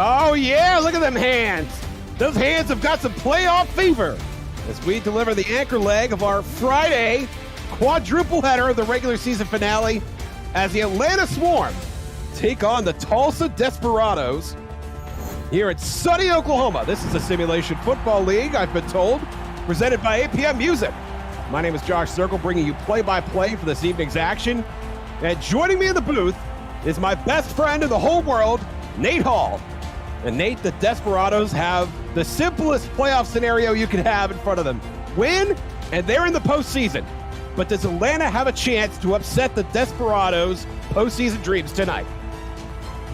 Oh, yeah, look at them hands. Those hands have got some playoff fever as we deliver the anchor leg of our Friday quadruple header of the regular season finale as the Atlanta Swarm take on the Tulsa Desperados here at sunny Oklahoma. This is the Simulation Football League, I've been told, presented by APM Music. My name is Josh Circle, bringing you play-by-play for this evening's action. And joining me in the booth is my best friend in the whole world, Nate Hall. And Nate, the Desperados have the simplest playoff scenario you could have in front of them. Win, and they're in the postseason. But does Atlanta have a chance to upset the Desperados' postseason dreams tonight?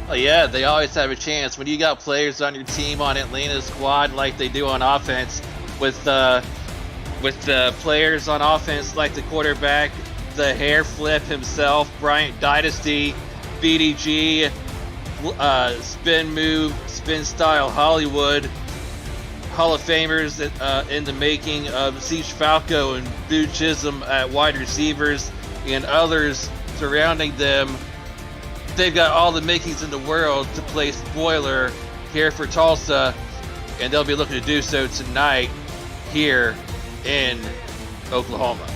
Oh yeah, they always have a chance. When you got players on your team on Atlanta's squad like they do on offense, with the players on offense like the quarterback, the hair flip himself, Bryant Dynasty, BDG, spin move, spin style Hollywood, Hall of Famers in the making of Siege Falco and Boo Chisholm at wide receivers and others surrounding them. They've got all the makings in the world to play spoiler here for Tulsa, and they'll be looking to do so tonight here in Oklahoma.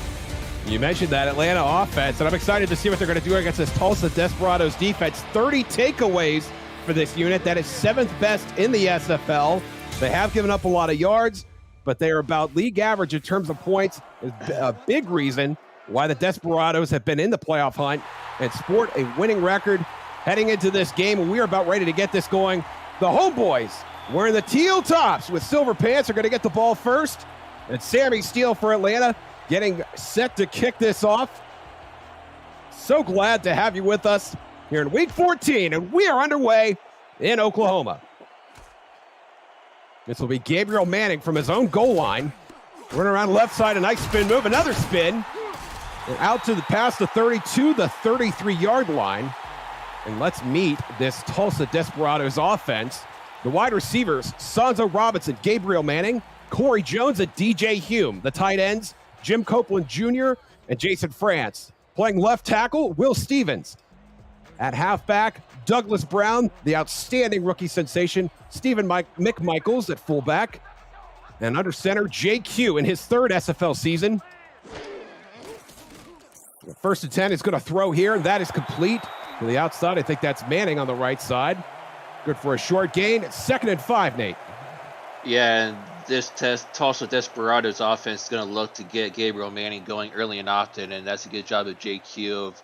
You mentioned that Atlanta offense, and I'm excited to see what they're going to do against this Tulsa Desperados defense. 30 takeaways for this unit. That is 7th best in the SFL. They have given up a lot of yards, but they are about league average in terms of points. A big reason why the Desperados have been in the playoff hunt and sport a winning record heading into this game. And we are about ready to get this going. The homeboys wearing the teal tops with silver pants are going to get the ball first. And Sammy Steele for Atlanta getting set to kick this off. So glad to have you with us here in week 14, and we are underway in Oklahoma. This will be Gabriel Manning from his own goal line. Running around left side, a nice spin move, another spin. And out to the past the 32, the 33-yard line. And let's meet this Tulsa Desperados offense. The wide receivers, Sonzo Robinson, Gabriel Manning, Corey Jones, and DJ Hume. The tight ends, Jim Copeland Jr. and Jason France. Playing left tackle, Will Stevens. At halfback, Douglas Brown, the outstanding rookie sensation, Stephen McMichaels at fullback. And under center, JQ in his 3rd SFL season. First and 10 is going to throw here, and that is complete. To the outside, I think that's Manning on the right side. Good for a short gain. 2nd and 5, Nate. Yeah, and this Tulsa Desperados offense is going to look to get Gabriel Manning going early and often, and that's a good job of JQ of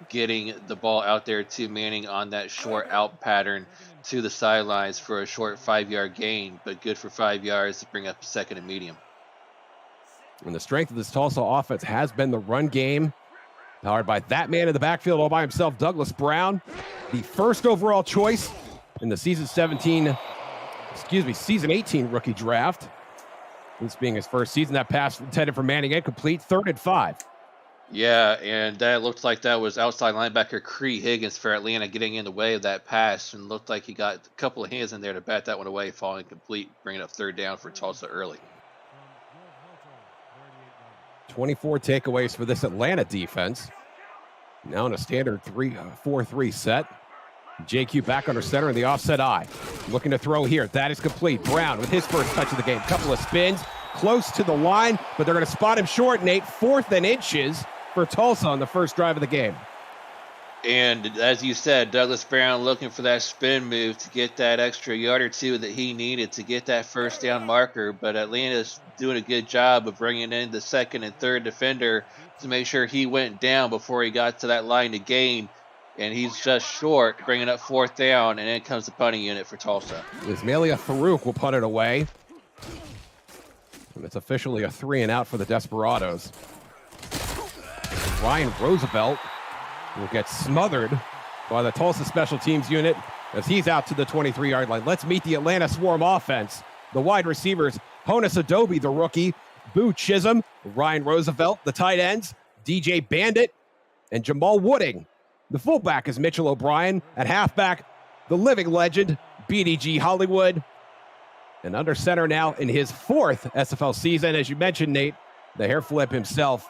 getting the ball out there to Manning on that short out pattern to the sidelines for a short 5-yard gain, but good for 5 yards to bring up 2nd and medium. And the strength of this Tulsa offense has been the run game, powered by that man in the backfield all by himself, Douglas Brown, the 1st overall choice in the season 18 rookie draft. This being his first season. That pass intended for Manning incomplete. 3rd and 5. Yeah, and that looked like that was outside linebacker Cree Higgins for Atlanta getting in the way of that pass, and looked like he got a couple of hands in there to bat that one away, falling complete, bringing up 3rd down for Tulsa early. 24 takeaways for this Atlanta defense. Now in a standard 4-3 set. JQ back under center in the offset eye. Looking to throw here. That is complete. Brown with his first touch of the game. Couple of spins. Close to the line, but they're going to spot him short, Nate. 4th and inches for Tulsa on the first drive of the game. And as you said, Douglas Brown looking for that spin move to get that extra yard or two that he needed to get that first down marker. But Atlanta's doing a good job of bringing in the 2nd and 3rd defender to make sure he went down before he got to that line to gain. And he's just short, bringing up 4th down, and then comes the punting unit for Tulsa. Ismailia Farouk will punt it away. And it's officially a 3 and out for the Desperados. Ryan Roosevelt will get smothered by the Tulsa special teams unit as he's out to the 23-yard line. Let's meet the Atlanta Swarm offense. The wide receivers, Honus Adobe, the rookie, Boo Chisholm, Ryan Roosevelt, the tight ends, DJ Bandit, and Jamal Wooding. The fullback is Mitchell O'Brien. At halfback, the living legend, BDG Hollywood. And under center now in his 4th SFL season, as you mentioned, Nate, the hair flip himself,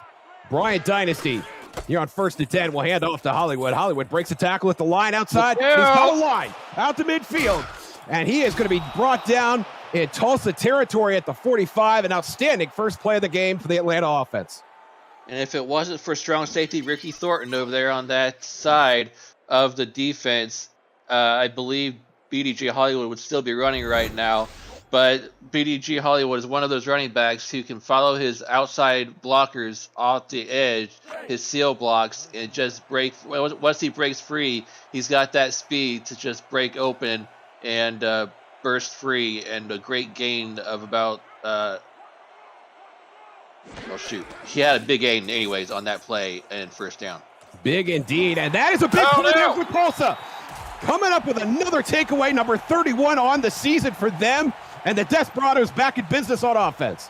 Bryant Dynasty. Here on 1st and 10, we'll hand off to Hollywood. Hollywood breaks a tackle at the line outside. He's got a line out to midfield. and he is going to be brought down in Tulsa territory at the 45. An outstanding first play of the game for the Atlanta offense. And if it wasn't for strong safety Ricky Thornton over there on that side of the defense, I believe BDG Hollywood would still be running right now. But BDG Hollywood is one of those running backs who can follow his outside blockers off the edge, his seal blocks, and just break. Once he breaks free, he's got that speed to just break open and burst free, and a great gain of about. Oh, shoot. He had a big gain anyways on that play and first down. Big indeed, and that is a big play there for Tulsa. Coming up with another takeaway, number 31 on the season for them, and the Desperados back in business on offense.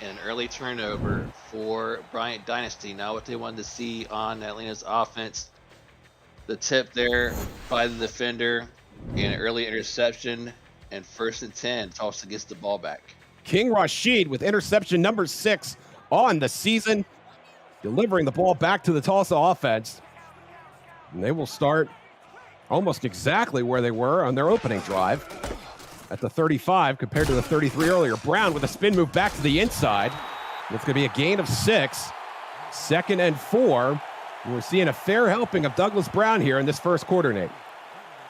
An early turnover for Bryant Dynasty. Now what they wanted to see on Atlanta's offense. The tip there by the defender, and an early interception, and 1st and 10. Tulsa gets the ball back. King Rashid with interception number 6 on the season, delivering the ball back to the Tulsa offense. And they will start almost exactly where they were on their opening drive at the 35 compared to the 33 earlier. Brown with a spin move back to the inside. It's going to be a gain of 6. 2nd and 4. We're seeing a fair helping of Douglas Brown here in this first quarter, Nate.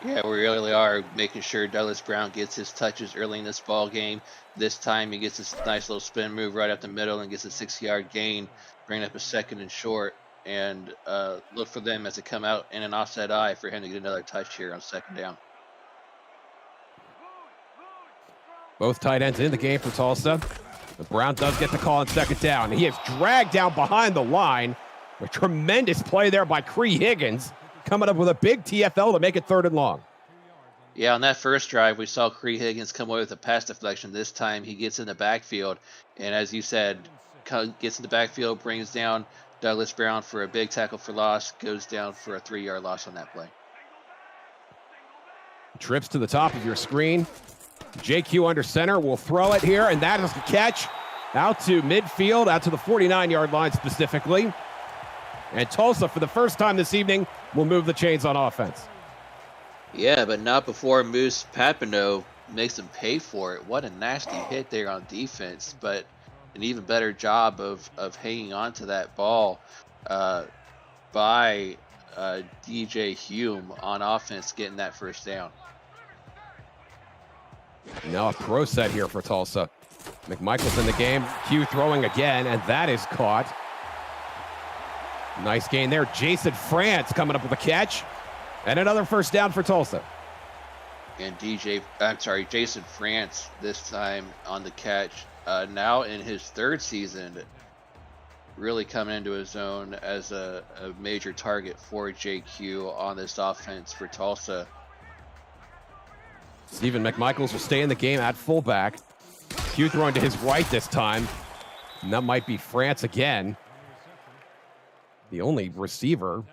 Yeah, we really are making sure Douglas Brown gets his touches early in this ball game. This time he gets this nice little spin move right up the middle and gets a 6-yard gain, bringing up a 2nd and short. And look for them as they come out in an offside eye for him to get another touch here on 2nd down. Both tight ends in the game for Tulsa. But Brown does get the call on 2nd down. He is dragged down behind the line. A tremendous play there by Cree Higgins, coming up with a big TFL to make it 3rd and long. Yeah, on that first drive, we saw Cree Higgins come away with a pass deflection. This time he gets in the backfield, and as you said, gets in the backfield, brings down Douglas Brown for a big tackle for loss, goes down for a 3-yard loss on that play. Trips to the top of your screen. JQ under center will throw it here, and that is the catch out to midfield, out to the 49-yard line specifically. And Tulsa, for the first time this evening, will move the chains on offense. Yeah, but not before Moose Papineau makes him pay for it. What a nasty hit there on defense, but an even better job of hanging on to that ball by DJ Hume on offense, getting that first down. Now a pro set here for Tulsa. McMichael's in the game. Hugh throwing again, and that is caught. Nice gain there. Jason France coming up with a catch. And another first down for Tulsa. And Jason France this time on the catch. Now in his 3rd season, really coming into his own as a major target for JQ on this offense for Tulsa. Stephen McMichaels will stay in the game at fullback. Hugh throwing to his right this time. And that might be France again. The only receiver,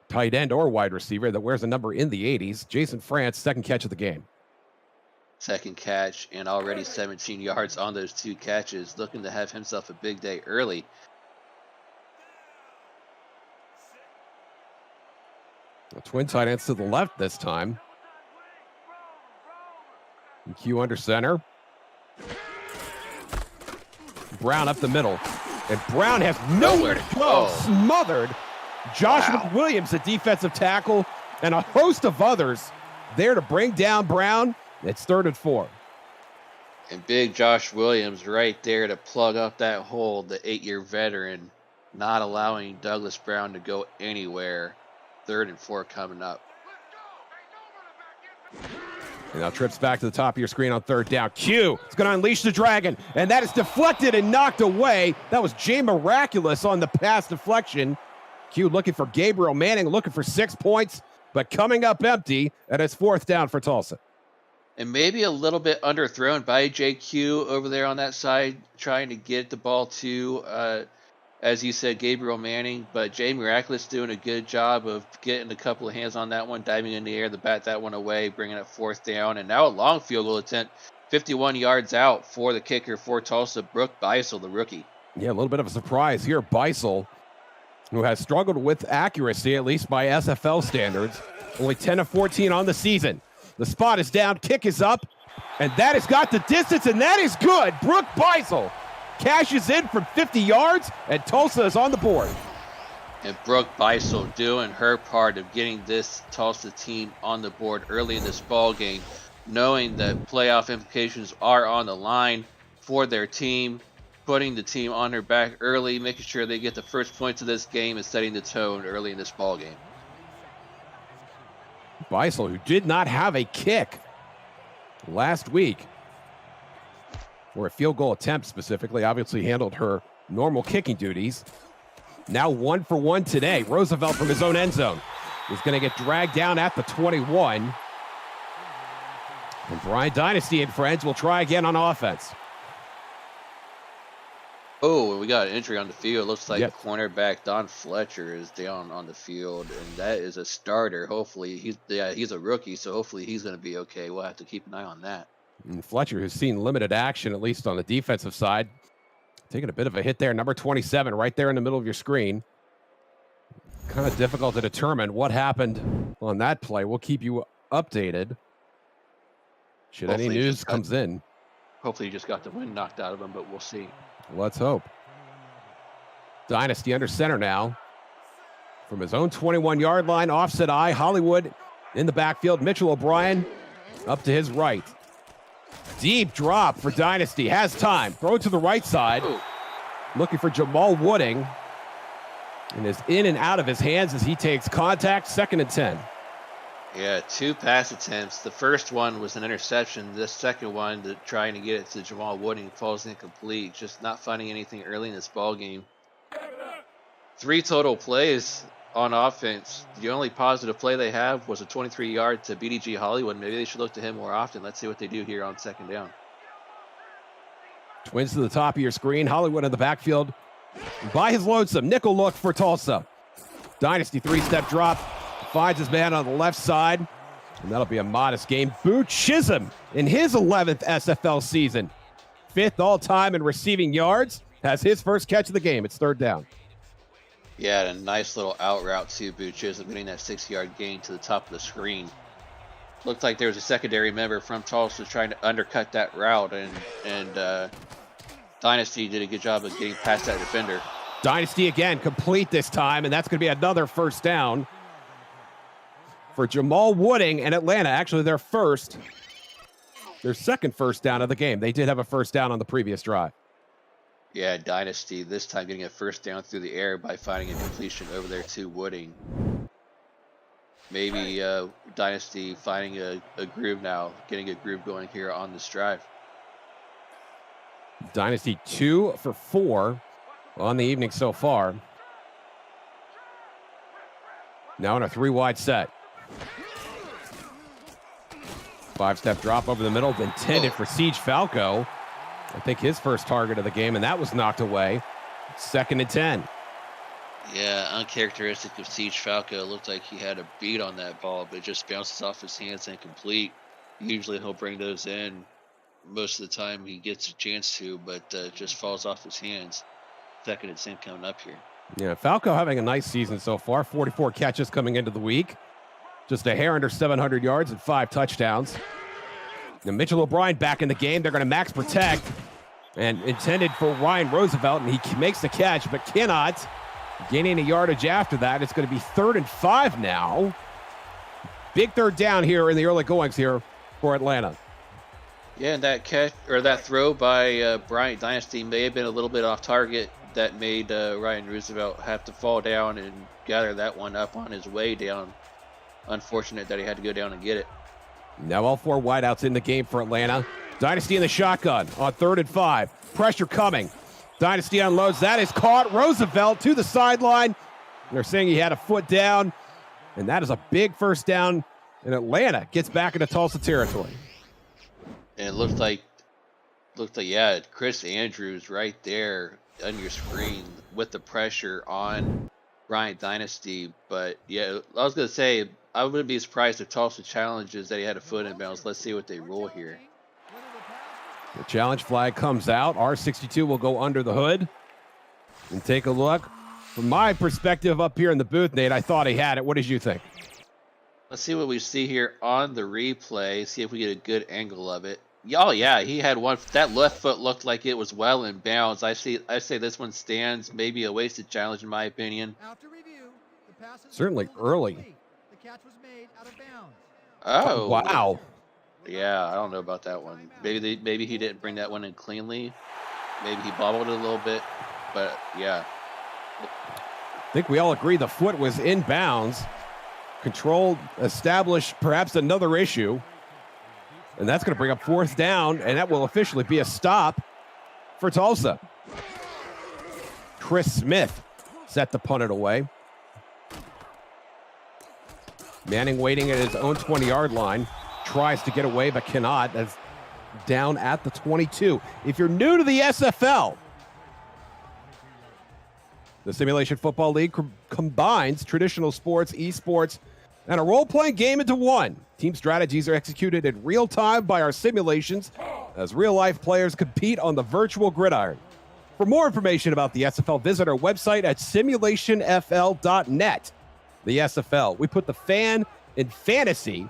tight end or wide receiver, that wears a number in the 80s. Jason France, 2nd catch of the game. 2nd catch, and already 17 yards on those 2 catches. Looking to have himself a big day early. The twin tight ends to the left this time. And Q under center. Brown up the middle. And Brown has nowhere to go. Smothered. Joshua Williams, the defensive tackle, and a host of others there to bring down Brown. It's 3rd and 4. And big Josh Williams right there to plug up that hole, the 8-year veteran, not allowing Douglas Brown to go anywhere. 3rd and 4 coming up. And now trips back to the top of your screen on 3rd down. Q is going to unleash the dragon, and that is deflected and knocked away. That was Jay Miraculous on the pass deflection. Q looking for Gabriel Manning, looking for 6 points, but coming up empty, and it's 4th down for Tulsa. And maybe a little bit underthrown by JQ over there on that side, trying to get the ball to, as you said, Gabriel Manning. But Jay Miraculous doing a good job of getting a couple of hands on that one, diving in the air to bat that one away, bringing it 4th down. And now a long field goal attempt, 51 yards out for the kicker for Tulsa, Brooke Beisel, the rookie. Yeah, a little bit of a surprise here. Beisel who has struggled with accuracy, at least by SFL standards. Only 10 of 14 on the season. The spot is down, kick is up, and that has got the distance, and that is good. Brooke Beisel cashes in from 50 yards, and Tulsa is on the board. And Brooke Beisel doing her part of getting this Tulsa team on the board early in this ball game, knowing that playoff implications are on the line for their team, putting the team on her back early, making sure they get the first points of this game and setting the tone early in this ball game. Beisel, who did not have a kick last week, or a field goal attempt specifically, obviously handled her normal kicking duties. Now 1 for 1 today. Roosevelt from his own end zone is going to get dragged down at the 21. And Brian Dynasty and friends will try again on offense. Oh, we got an injury on the field. Looks like cornerback Don Fletcher is down on the field, and that is a starter. Hopefully, he's a rookie, so hopefully he's going to be okay. We'll have to keep an eye on that. And Fletcher, who's seen limited action, at least on the defensive side, taking a bit of a hit there. Number 27, right there in the middle of your screen. Kind of difficult to determine what happened on that play. We'll keep you updated should Hopefully any news comes in. Hopefully he just got the wind knocked out of him, but we'll see. Let's hope. Dynasty under center now. From his own 21-yard line, offset eye, Hollywood in the backfield. Mitchell O'Brien up to his right. Deep drop for Dynasty. Has time. Throw it to the right side. Ooh. Looking for Jamal Wooding. And is in and out of his hands as he takes contact. 2nd and 10. Yeah, 2 pass attempts. The first one was an interception. The second one, trying to get it to Jamal Wooding, falls incomplete. Just not finding anything early in this ball game. 3 total plays on offense. The only positive play they have was a 23-yard to BDG Hollywood. Maybe they should look to him more often. Let's see what they do here on 2nd down. Twins to the top of your screen. Hollywood in the backfield. By his lonesome. Nickel look for Tulsa. Dynasty 3-step drop. Finds his man on the left side. And that'll be a modest game. Boo Chisholm in his 11th SFL season. 5th all-time in receiving yards. Has his first catch of the game. It's 3rd down. Yeah, and a nice little out route to Boo Chisholm, getting that 6-yard gain to the top of the screen. Looked like there was a secondary member from Tulsa trying to undercut that route, and Dynasty did a good job of getting past that defender. Dynasty again, complete this time, and that's going to be another 1st down for Jamal Wooding and Atlanta. Actually, their 2nd 1st down of the game. They did have a 1st down on the previous drive. Yeah, Dynasty this time getting a 1st down through the air by finding a completion over there to Wooding. Maybe Dynasty finding a groove now, getting a groove going here on this drive. Dynasty 2 for 4 on the evening so far. Now in a 3-wide set. 5-step drop over the middle, intended for Siege Falco. I think his first target of the game, and that was knocked away. 2nd and 10. Yeah, uncharacteristic of Siege Falco. It looked like he had a beat on that ball, but it just bounces off his hands incomplete. Usually he'll bring those in. Most of the time he gets a chance to, but it just falls off his hands. 2nd and 10 coming up here. Yeah, Falco having a nice season so far. 44 catches coming into the week. Just a hair under 700 yards and 5 touchdowns. Now Mitchell O'Brien back in the game. They're going to max protect. And intended for Ryan Roosevelt, and he makes the catch, but cannot. Gaining a yardage after that. It's going to be 3rd and 5 now. Big 3rd down here in the early goings here for Atlanta. Yeah, and that catch or that throw by Bryant Dynasty may have been a little bit off target. That made Ryan Roosevelt have to fall down and gather that one up on his way down. Unfortunate that he had to go down and get it. Now all 4 wideouts in the game for Atlanta. Dynasty in the shotgun on 3rd and 5. Pressure coming. Dynasty unloads. That is caught. Roosevelt to the sideline. They're saying he had a foot down. And that is a big 1st down. And Atlanta gets back into Tulsa territory. And it looked like, yeah, Chris Andrews right there on your screen with the pressure on Ryan Dynasty. But, yeah, I was going to say, I wouldn't be surprised if Tulsa challenges that he had a foot in bounds. Let's see what they rule here. The challenge flag comes out. R62 will go under the hood and take a look. From my perspective up here in the booth, Nate, I thought he had it. What did you think? Let's see what we see here on the replay. See if we get a good angle of it. Oh yeah, he had one. That left foot looked like it was well in bounds. I say this one stands. Maybe a wasted challenge in my opinion. After review, the pass is Certainly early. The catch was made out of bounds. Oh wow. Yeah, I don't know about that one. Maybe he didn't bring that one in cleanly. Maybe he bobbled it a little bit. But yeah. I think we all agree the foot was in bounds. Control established perhaps another issue. And that's going to bring up 4th down, and that will officially be a stop for Tulsa. Chris Smith set to punt it away. Manning waiting at his own 20-yard line. Tries to get away, but cannot. That's down at the 22. If you're new to the SFL, the Simulation Football League combines traditional sports, esports, and a role-playing game into one. Team strategies are executed in real time by our simulations as real-life players compete on the virtual gridiron. For more information about the SFL, visit our website at simulationfl.net. The SFL, we put the fan in fantasy.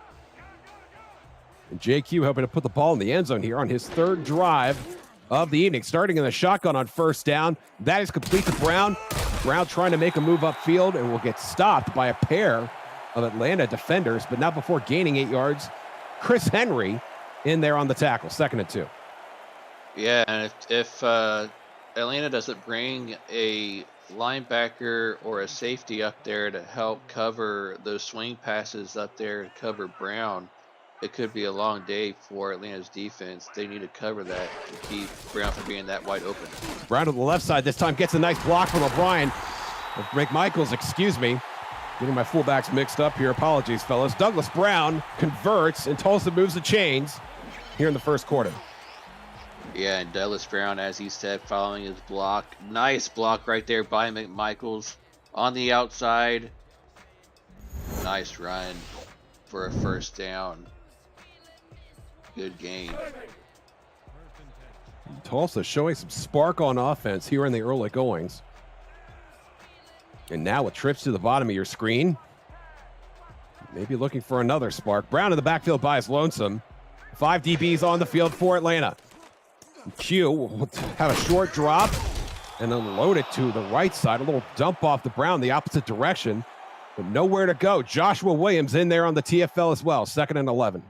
And JQ hoping to put the ball in the end zone here on his 3rd drive of the evening, starting in the shotgun on 1st down. That is complete to Brown. Brown trying to make a move upfield and will get stopped by a pair of Atlanta defenders, but not before gaining 8 yards. Chris Henry in there on the tackle, 2nd and 2. Yeah, and if Atlanta doesn't bring a linebacker or a safety up there to help cover those swing passes up there to cover Brown, it could be a long day for Atlanta's defense. They need to cover that to keep Brown from being that wide open. Brown to the left side this time gets a nice block from O'Brien. McMichaels, excuse me. Getting my fullbacks mixed up here. Apologies, fellas. Douglas Brown converts, and Tulsa moves the chains here in the 1st quarter. Yeah, and Douglas Brown, as he said, following his block. Nice block right there by McMichaels on the outside. Nice run for a 1st down. Good game. Tulsa showing some spark on offense here in the early goings. And now with trips to the bottom of your screen, maybe looking for another spark. Brown in the backfield by his lonesome. 5 DBs on the field for Atlanta. Q will have a short drop and unload it to the right side. A little dump off the Brown, the opposite direction, but nowhere to go. Joshua Williams in there on the TFL as well, 2nd and 11.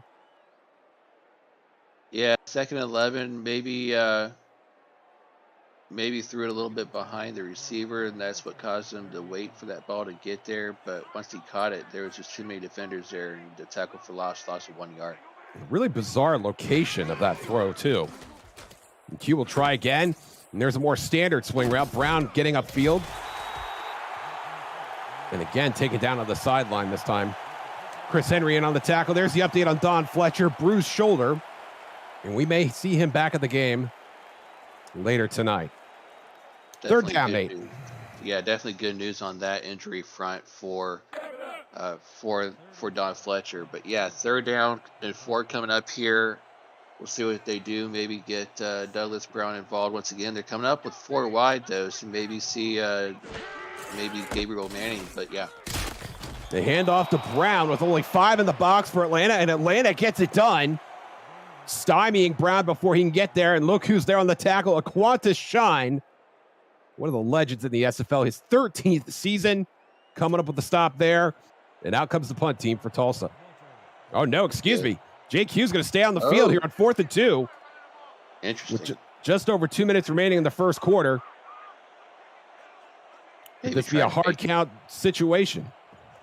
Yeah, 2nd and 11, maybe threw it a little bit behind the receiver, and that's what caused him to wait for that ball to get there. But once he caught it, there was just too many defenders there, and the tackle for loss of 1 yard. Really bizarre location of that throw, too. And Q will try again, and there's a more standard swing route. Brown getting upfield. And again, taken down on the sideline this time. Chris Henry in on the tackle. There's the update on Don Fletcher, bruised shoulder. And we may see him back at the game later tonight. Definitely 3rd down, mate. Yeah, definitely good news on that injury front for Don Fletcher. But yeah, 3rd down and 4 coming up here. We'll see what they do. Maybe get Douglas Brown involved once again. They're coming up with 4 wide though, so maybe see maybe Gabriel Manning. But yeah, They hand off to Brown with only 5 in the box for Atlanta, and Atlanta gets it done, stymieing Brown before he can get there. And look who's there on the tackle, Aquantis Shine, one of the legends in the SFL, his 13th season, coming up with the stop there. And out comes the punt team for Tulsa. Oh, no, excuse me. JQ's going to stay on the field here on 4th and 2. Interesting. With just over 2 minutes remaining in the first quarter. Could this be a hard count situation?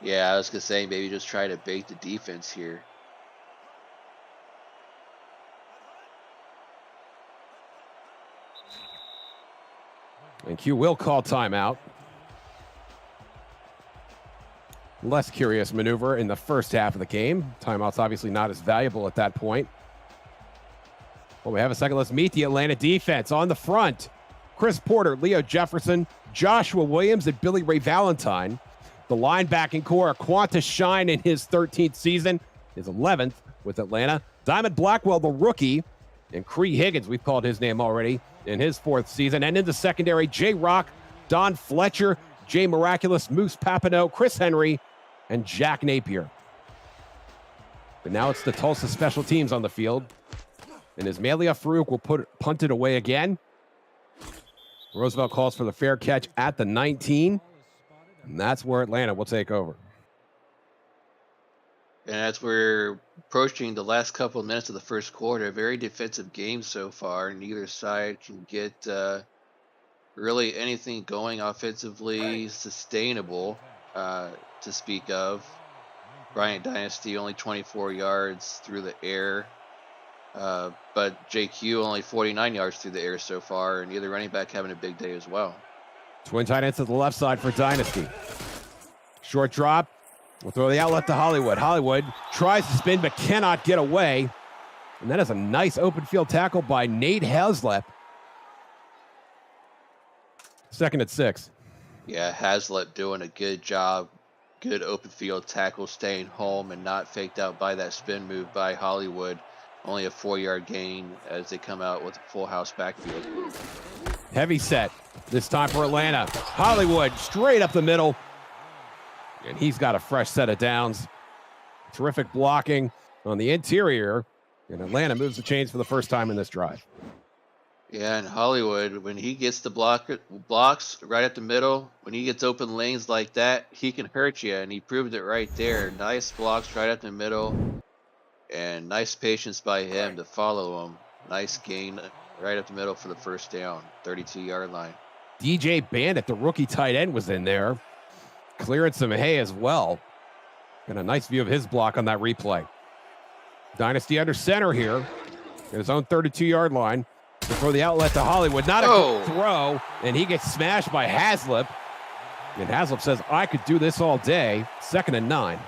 Yeah, I was going to say maybe just try to bait the defense here. And Q will call timeout. Less curious maneuver in the first half of the game. Timeout's obviously not as valuable at that point. Well, we have a second. Let's meet the Atlanta defense on the front. Chris Porter, Leo Jefferson, Joshua Williams, and Billy Ray Valentine. The linebacking core, Aquantis Shine in his 13th season, his 11th with Atlanta. Diamond Blackwell, the rookie, and Cree Higgins, we've called his name already, in his 4th season. And in the secondary, J-Rock, Don Fletcher, Jay Miraculous, Moose Papineau, Chris Henry, and Jack Napier. But now it's the Tulsa special teams on the field. And Ismailia Farouk will punt it away again. Roosevelt calls for the fair catch at the 19. And that's where Atlanta will take over. And as we're approaching the last couple of minutes of the first quarter, very defensive game so far. Neither side can get really anything going offensively sustainable to speak of. Bryant Dynasty only 24 yards through the air. But JQ only 49 yards through the air so far, and either running back having a big day as well. Twin tight ends to the left side for Dynasty. Short drop. We'll throw the outlet to Hollywood. Hollywood tries to spin but cannot get away. And that is a nice open field tackle by Nate Haslip. 2nd and 6. Yeah, Haslip doing a good job. Good open field tackle, staying home and not faked out by that spin move by Hollywood. Only a 4-yard gain as they come out with a full house backfield. Heavy set this time for Atlanta. Hollywood straight up the middle. And he's got a fresh set of downs. Terrific blocking on the interior. And Atlanta moves the chains for the first time in this drive. Yeah, and Hollywood, when he gets the blocks right at the middle, when he gets open lanes like that, he can hurt you. And he proved it right there. Nice blocks right at the middle. And nice patience by him to follow him. Nice gain right up the middle for the first down. 32-yard line. DJ Bandit, the rookie tight end, was in there. Clearing some hay as well. And a nice view of his block on that replay. Dynasty under center here. At his own 32-yard line. To throw the outlet to Hollywood. Not a good throw. And he gets smashed by Haslip. And Haslip says, I could do this all day. 2nd and 9.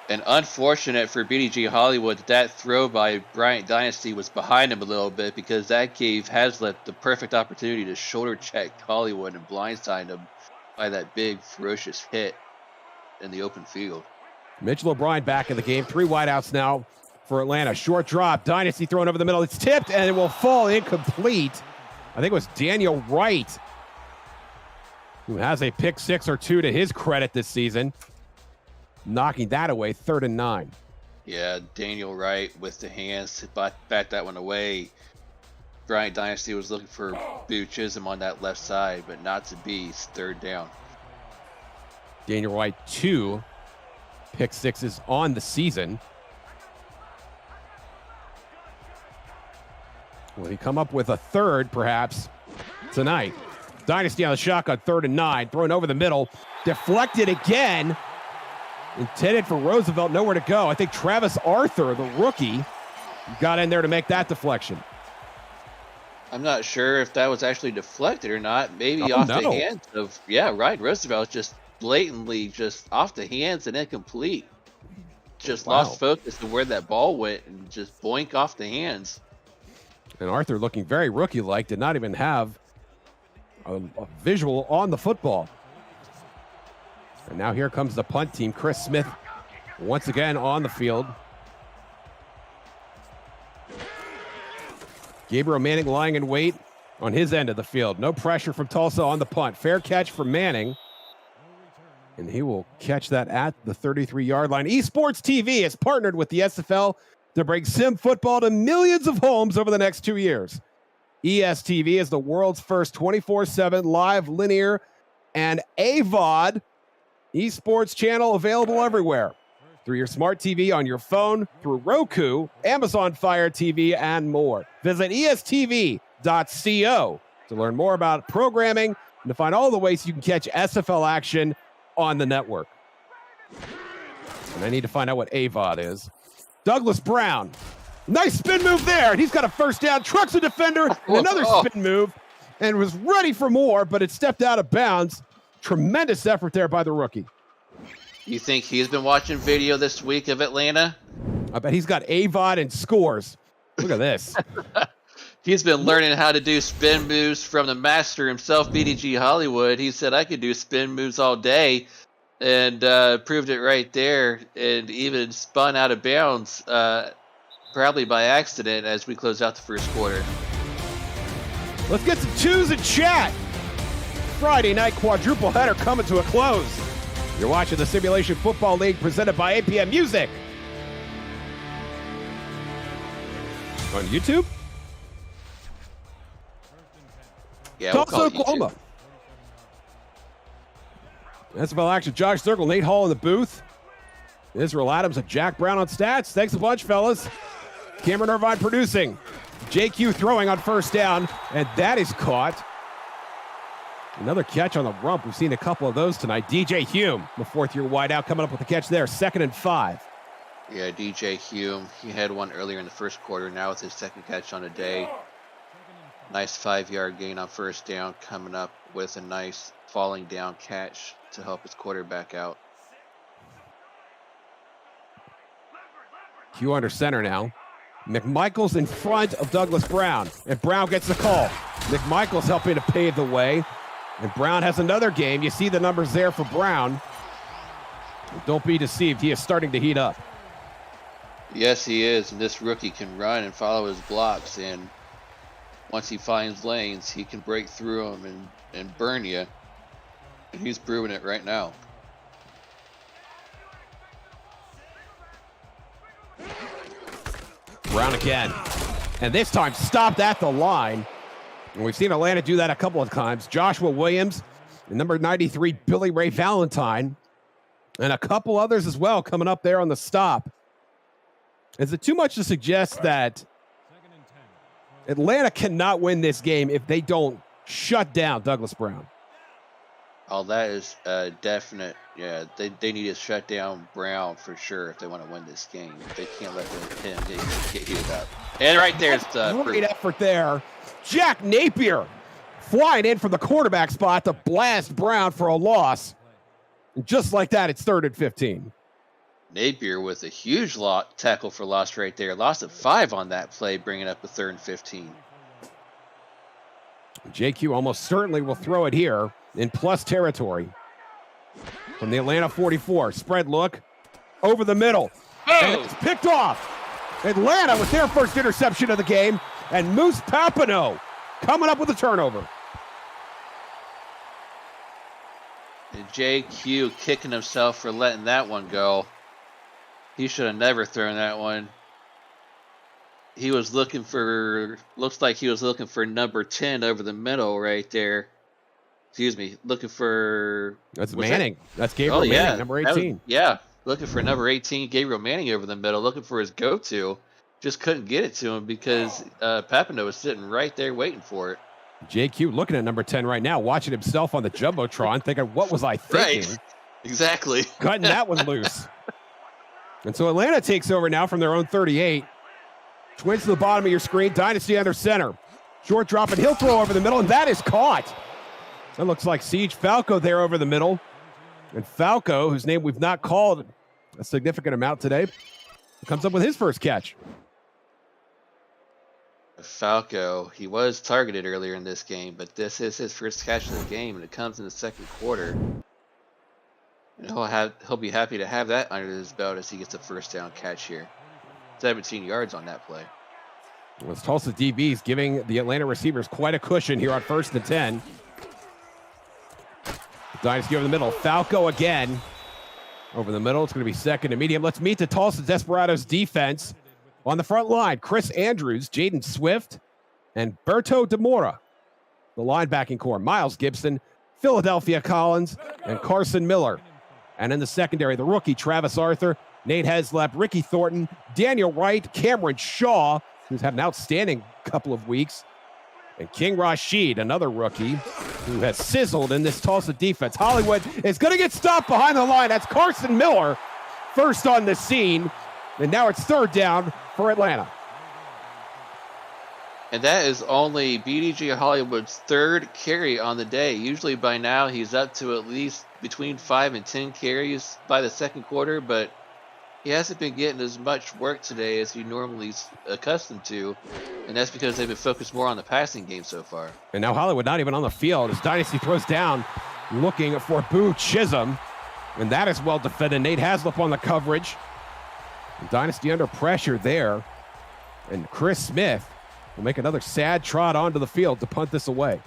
And unfortunate for BDG Hollywood that throw by Bryant Dynasty was behind him a little bit, because that gave Haslip the perfect opportunity to shoulder check Hollywood and blindside him by that big ferocious hit in the open field. Mitchell O'Brien back in the game. 3 wideouts now for Atlanta. Short drop. Dynasty thrown over the middle. It's tipped and it will fall incomplete. I think it was Daniel Wright, who has a pick 6 or 2 to his credit this season. Knocking that away. 3rd and 9. Yeah, Daniel Wright with the hands to back that one away. Bryant Dynasty was looking for Boo Chisholm on that left side, but not to be. 3rd down. Daniel Wright, 2 pick 6s on the season. Will he come up with a 3rd, perhaps, tonight? Dynasty on the shotgun, 3rd and 9. Thrown over the middle. Deflected again. Intended for Roosevelt, nowhere to go. I think Travis Arthur, the rookie, got in there to make that deflection. I'm not sure if that was actually deflected or not. Maybe off the hands of, Roosevelt just blatantly just off the hands and incomplete. Just lost focus of where that ball went and just boink off the hands. And Arthur looking very rookie-like, did not even have a visual on the football. And now here comes the punt team. Chris Smith once again on the field. Gabriel Manning lying in wait on his end of the field. No pressure from Tulsa on the punt. Fair catch for Manning. And he will catch that at the 33-yard line. Esports TV has partnered with the SFL to bring sim football to millions of homes over the next 2 years. ESTV is the world's first 24/7 live linear and AVOD esports channel available everywhere. Through your smart TV, on your phone, through Roku, Amazon Fire TV, and more. Visit estv.co to learn more about programming and to find all the ways you can catch SFL action on the network. And I need to find out what AVOD is. Douglas Brown. Nice spin move there. He's got a first down, trucks a defender, and another spin move, and was ready for more, but it stepped out of bounds. Tremendous effort there by the rookie. You think he's been watching video this week of Atlanta? I bet he's got AVOD and scores. Look at this. He's been learning how to do spin moves from the master himself, BDG Hollywood. He said, I could do spin moves all day, and proved it right there, and even spun out of bounds, probably by accident, as we close out the first quarter. Let's get some twos and chat. Friday night quadruple header coming to a close. You're watching the Simulation Football League presented by APM Music. On YouTube? Yeah, we'll Tulsa, call it Oklahoma. YouTube. SFL action, Josh Circle, Nate Hall in the booth. Israel Adams and Jack Brown on stats. Thanks a bunch, fellas. Cameron Irvine producing. JQ throwing on first down, and that is caught. Another catch on the rump. We've seen a couple of those tonight. DJ Hume, the fourth-year wideout, coming up with the catch there. 2nd and 5. Yeah, DJ Hume. He had one earlier in the first quarter. Now it's his second catch on the day. Nice 5-yard gain on first down, coming up with a nice falling down catch to help his quarterback out. Q under center now. McMichael's in front of Douglas Brown, and Brown gets the call. McMichael's helping to pave the way, and Brown has another game. You see the numbers there for Brown. Don't be deceived. He is starting to heat up. Yes, he is, and this rookie can run and follow his blocks, and once he finds lanes, he can break through them and burn you, and he's proving it right now. Brown again, and this time stopped at the line. And we've seen Atlanta do that a couple of times. Joshua Williams, and number 93, Billy Ray Valentine, and a couple others as well coming up there on the stop. Is it too much to suggest that Atlanta cannot win this game if they don't shut down Douglas Brown? Oh, that is definite. Yeah, they need to shut down Brown for sure if they want to win this game. They can't let him get heated up. And right there's the great effort there. Jack Napier flying in from the quarterback spot to blast Brown for a loss. And just like that, it's 3rd and 15. Napier with a huge tackle for loss right there. Loss of 5 on that play, bringing up a 3rd and 15. JQ almost certainly will throw it here in plus territory. From the Atlanta 44, spread look over the middle. Oh! And it's picked off. Atlanta with their first interception of the game, and Moose Papineau coming up with a turnover. And JQ kicking himself for letting that one go. He should have never thrown that one. He was looking for, looks like he was looking for number 10 over the middle right there. Excuse me, looking for... That's Manning. That's Gabriel Manning, number 18. Looking for number 18, Gabriel Manning over the middle, looking for his go-to. Just couldn't get it to him because Papineau was sitting right there waiting for it. JQ looking at number 10 right now, watching himself on the Jumbotron, thinking, what was I thinking? Right, exactly. Cutting that one loose. And so Atlanta takes over now from their own 38. Twins to the bottom of your screen, Dynasty under center. Short drop, and he'll throw over the middle, and that is caught. That looks like Siege Falco there over the middle. And Falco, whose name we've not called a significant amount today, comes up with his first catch. Falco, he was targeted earlier in this game, but this is his first catch of the game, and it comes in the second quarter. And he'll be happy to have that under his belt as he gets a first down catch here. 17 yards on that play. Well, it's Tulsa DBs giving the Atlanta receivers quite a cushion here on 1st and 10. Dynasty over the middle. Falco again. Over the middle. It's going to be 2nd and medium. Let's meet the Tulsa Desperados defense. On the front line, Chris Andrews, Jaden Swift, and Berto DeMora. The linebacking core, Miles Gibson, Philadelphia Collins, and Carson Miller. And in the secondary, the rookie, Travis Arthur, Nate Heslep, Ricky Thornton, Daniel Wright, Cameron Shaw, who's had an outstanding couple of weeks, and King Rashid, another rookie, who has sizzled in this Tulsa defense. Hollywood is going to get stopped behind the line. That's Carson Miller, first on the scene. And now it's 3rd down for Atlanta. And that is only BDG Hollywood's 3rd carry on the day. Usually by now he's up to at least between 5 and 10 carries by the second quarter, but he hasn't been getting as much work today as he normally is accustomed to, and that's because they've been focused more on the passing game so far. And now Hollywood not even on the field as Dynasty throws down, looking for Boo Chisholm, and that is well defended. Nate Haslip on the coverage. And Dynasty under pressure there, and Chris Smith will make another sad trot onto the field to punt this away.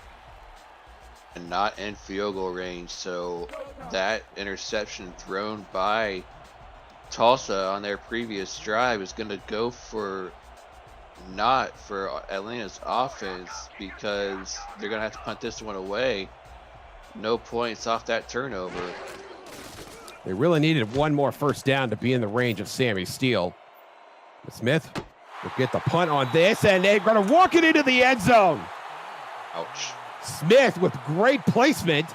and not in field goal range. So that interception thrown by Tulsa on their previous drive is going to go for not for Atlanta's offense, because they're going to have to punt this one away. No points off that turnover. They really needed one more first down to be in the range of Sammy Steele. Smith will get the punt on this, and they're going to walk it into the end zone. Ouch. Smith with great placement,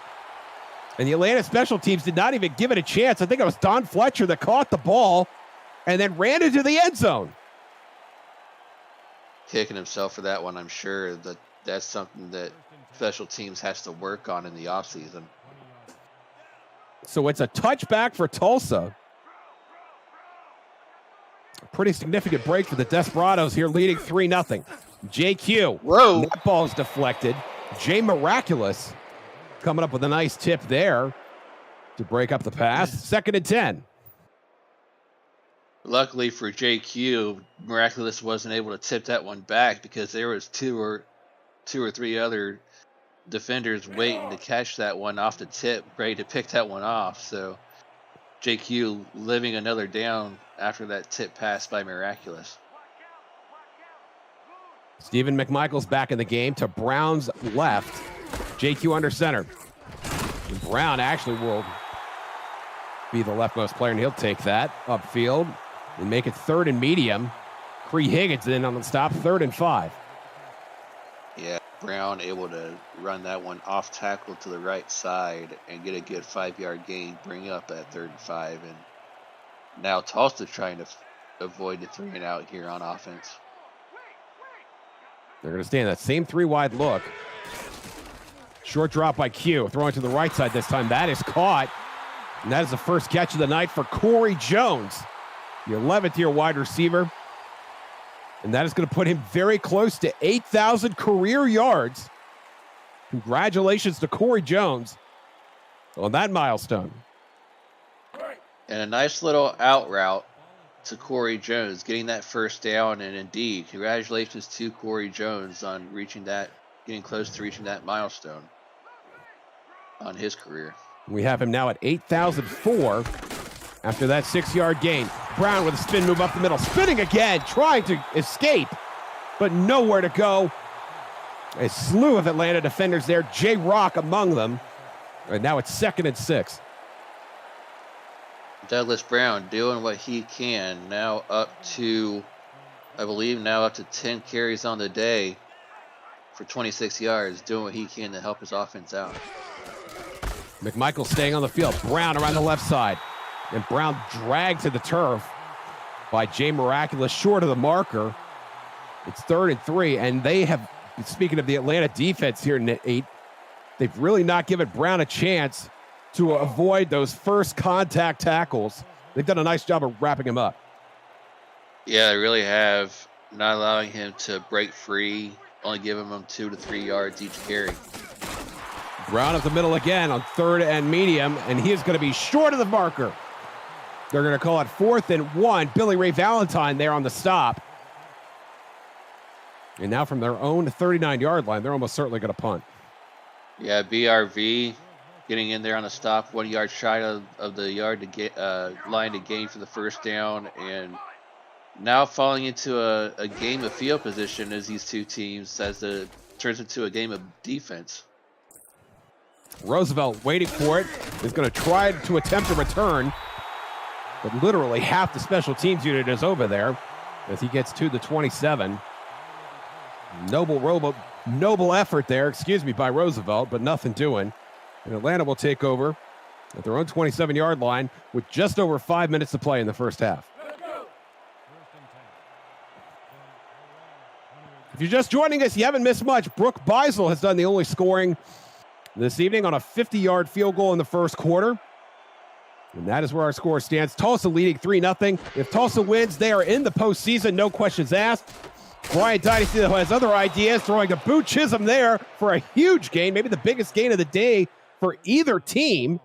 and the Atlanta special teams did not even give it a chance. I think it was Don Fletcher that caught the ball and then ran into the end zone. Kicking himself for that one, I'm sure. That's something that special teams has to work on in the offseason. So it's a touchback for Tulsa. A pretty significant break for the Desperados here, leading 3-0. JQ. Whoa. That ball is deflected. Jay Miraculous coming up with a nice tip there to break up the pass. 2nd and 10. Luckily for JQ, Miraculous wasn't able to tip that one back, because there was two or three other defenders waiting to catch that one off the tip, ready to pick that one off. So JQ living another down after that tip pass by Miraculous. Stephen McMichael's back in the game to Brown's left. JQ under center. And Brown actually will be the leftmost player, and he'll take that upfield and make it 3rd and medium. Cree Higgins in on the stop, 3rd and 5. Yeah, Brown able to run that one off tackle to the right side and get a good 5-yard gain, bring up that 3rd and 5. And now Tulsa trying to avoid the 3 and out here on offense. They're going to stay in that same 3-wide look. Short drop by Q, throwing to the right side this time. That is caught, and that is the first catch of the night for Corey Jones, the 11th-year wide receiver. And that is going to put him very close to 8,000 career yards. Congratulations to Corey Jones on that milestone. And a nice little out route to Corey Jones, getting that first down. And indeed, congratulations to Corey Jones on getting close to reaching that milestone on his career. We have him now at 8,004 after that 6-yard gain. Brown with a spin move up the middle, spinning again, trying to escape, but nowhere to go. A slew of Atlanta defenders there, Jay Rock among them. And now it's 2nd and 6. Douglas Brown doing what he can, now up to 10 carries on the day for 26 yards, doing what he can to help his offense out. McMichael staying on the field. Brown around the left side. And Brown dragged to the turf by Jay Miraculous, short of the marker. It's 3rd and 3, and they have, speaking of the Atlanta defense here, Nate, they've really not given Brown a chance to avoid those first contact tackles. They've done a nice job of wrapping him up. Yeah, they really have, not allowing him to break free, only giving him 2 to 3 yards each carry. Brown up the middle again on 3rd and medium, and he is going to be short of the marker. They're going to call it 4th and 1. Billy Ray Valentine there on the stop. And now from their own 39-yard line, they're almost certainly going to punt. Yeah, BRV getting in there on the stop, 1 yard shy of the yard to get line to gain for the first down, and now falling into a game of field position as these two teams, as it turns into a game of defense. Roosevelt waiting for it, is going to try to attempt a return, but literally half the special teams unit is over there as he gets to the 27. Noble effort there, by Roosevelt, but nothing doing. And Atlanta will take over at their own 27-yard line with just over 5 minutes to play in the first half. If you're just joining us, you haven't missed much. Brooke Beisel has done the only scoring this evening on a 50-yard field goal in the first quarter. And that is where our score stands. Tulsa leading 3-0. If Tulsa wins, they are in the postseason, no questions asked. Brian Dynasty has other ideas, throwing to Boo Chisholm there for a huge gain, maybe the biggest gain of the day for either team.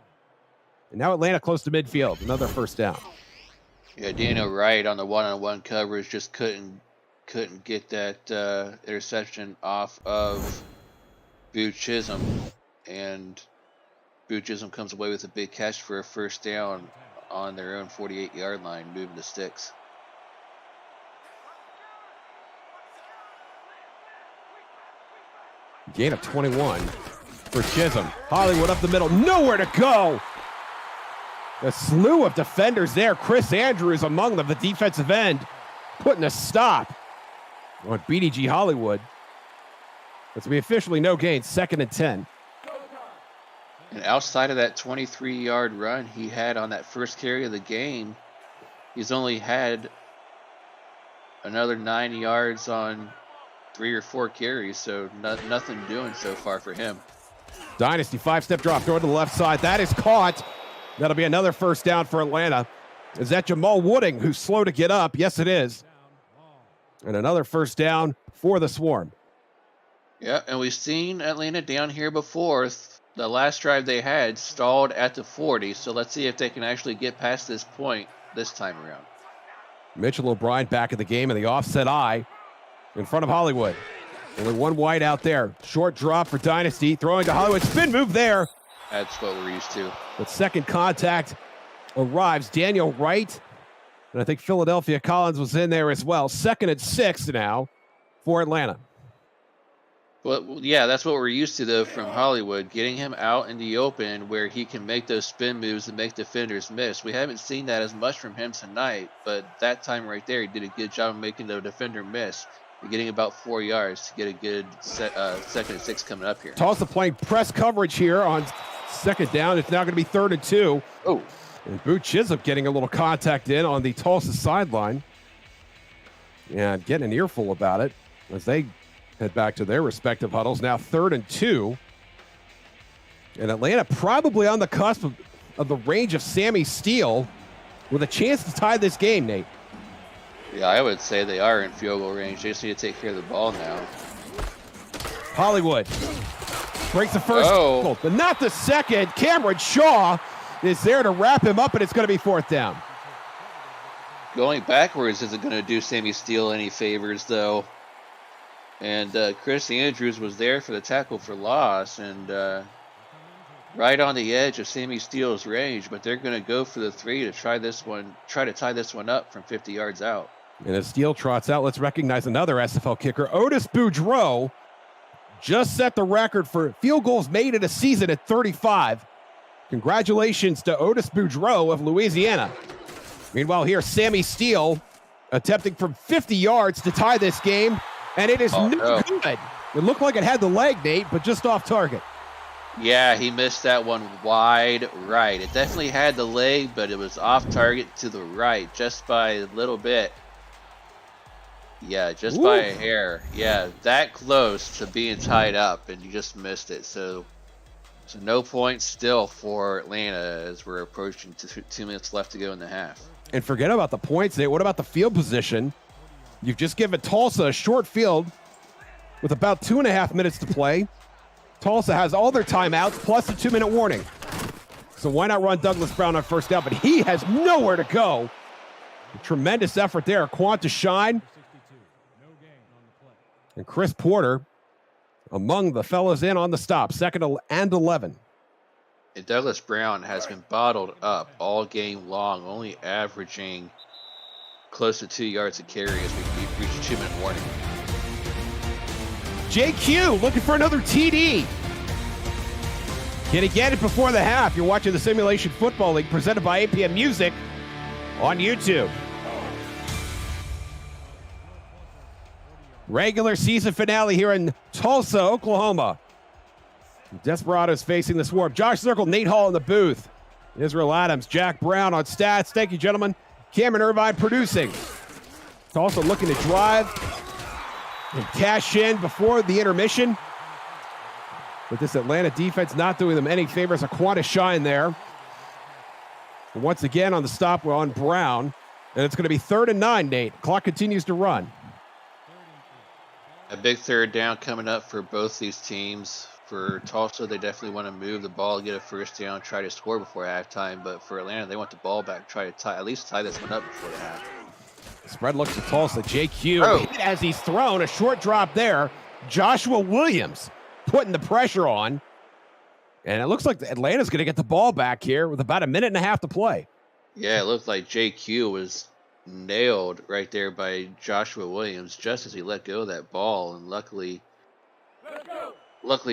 And now Atlanta close to midfield, another first down. Yeah, Daniel Wright on the one-on-one coverage just couldn't get that interception off of Boo Chisholm. and Buchism comes away with a big catch for a first down on their own 48-yard line, moving the sticks. Gain of 21 for Chisholm. Hollywood up the middle, nowhere to go. A slew of defenders there. Chris Andrews among them, the defensive end, putting a stop on BDG Hollywood. It's going to be officially no gain, 2nd and 10. And outside of that 23-yard run he had on that first carry of the game, he's only had another 9 yards on 3 or 4 carries, so nothing doing so far for him. Dynasty 5-step drop, throw to the left side. That is caught. That'll be another first down for Atlanta. Is that Jamal Wooding, who's slow to get up? Yes, it is. And another first down for the Swarm. Yeah, and we've seen Atlanta down here before. The last drive they had stalled at the 40, so let's see if they can actually get past this point this time around. Mitchell O'Brien back in the game in the offset eye in front of Hollywood. Only one wide out there. Short drop for Dynasty. Throwing to Hollywood. Spin move there. That's what we're used to. But second contact arrives. Daniel Wright. And I think Philadelphia Collins was in there as well. 2nd and 6 now for Atlanta. Well, yeah, that's what we're used to, though, from Hollywood. Getting him out in the open where he can make those spin moves and make defenders miss. We haven't seen that as much from him tonight, but that time right there, he did a good job of making the defender miss. You're getting about 4 yards to get a good 2nd and 6 coming up here. Tulsa playing press coverage here on 2nd down. It's now going to be 3rd and 2. Oh. And Boot Chisholm getting a little contact in on the Tulsa sideline. And getting an earful about it as they head back to their respective huddles. Now 3rd and 2. And Atlanta probably on the cusp of the range of Sammy Steele with a chance to tie this game, Nate. Yeah, I would say they are in field goal range. They just need to take care of the ball now. Hollywood breaks the first, but not the second. Cameron Shaw is there to wrap him up, and it's going to be 4th down. Going backwards isn't going to do Sammy Steele any favors, though. And Chris Andrews was there for the tackle for loss, and right on the edge of Sammy Steele's range, but they're going to go for the 3 to try to tie this one up from 50 yards out. And as Steele trots out, let's recognize another SFL kicker. Otis Boudreau just set the record for field goals made in a season at 35. Congratulations to Otis Boudreau of Louisiana. Meanwhile, here, Sammy Steele attempting from 50 yards to tie this game, and it is no good. It looked like it had the leg, Nate, but just off target. Yeah, he missed that one wide right. It definitely had the leg, but it was off target to the right just by a little bit. Yeah, just by a hair. Yeah, that close to being tied up, and you just missed it. So no points still for Atlanta as we're approaching 2 minutes left to go in the half. And forget about the points, Nate. What about the field position? You've just given Tulsa a short field with about 2.5 minutes to play. Tulsa has all their timeouts plus a 2-minute warning. So why not run Douglas Brown on first down? But he has nowhere to go. A tremendous effort there. Quanta Shine and Chris Porter among the fellas in on the stop. 2nd and 11. And Douglas Brown has been bottled up all game long, only averaging close to 2 yards a carry as we reach a 2-minute warning. JQ looking for another TD. Can he get it before the half? You're watching the Simulation Football League presented by APM Music on YouTube. Regular season finale here in Tulsa, Oklahoma. Desperados facing the Swarm. Josh Circle, Nate Hall in the booth. Israel Adams, Jack Brown on stats. Thank you, gentlemen. Cameron Irvine producing. Tulsa looking to drive and cash in before the intermission. But this Atlanta defense not doing them any favors. A Quanta Shine there. And once again on the stop, we're on Brown. And it's going to be 3rd and 9, Nate. Clock continues to run. A big 3rd down coming up for both these teams. For Tulsa, they definitely want to move the ball, get a first down, try to score before halftime. But for Atlanta, they want the ball back, try to at least tie this one up before the half. Spread looks to Tulsa. JQ as he's thrown. A short drop there. Joshua Williams putting the pressure on. And it looks like Atlanta's going to get the ball back here with about a minute and a half to play. Yeah, it looked like JQ was nailed right there by Joshua Williams just as he let go of that ball, and luckily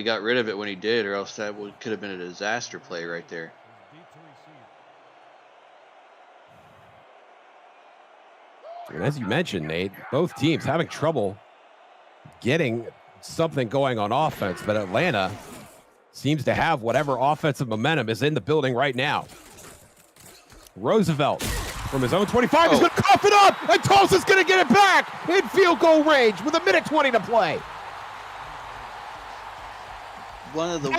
got rid of it when he did, or else that could have been a disaster play right there. And as you mentioned, Nate, both teams having trouble getting something going on offense, but Atlanta seems to have whatever offensive momentum is in the building right now. Roosevelt from his own 25 is going to cough it up, and Tulsa's going to get it back in field goal range with a minute 20 to play. One of the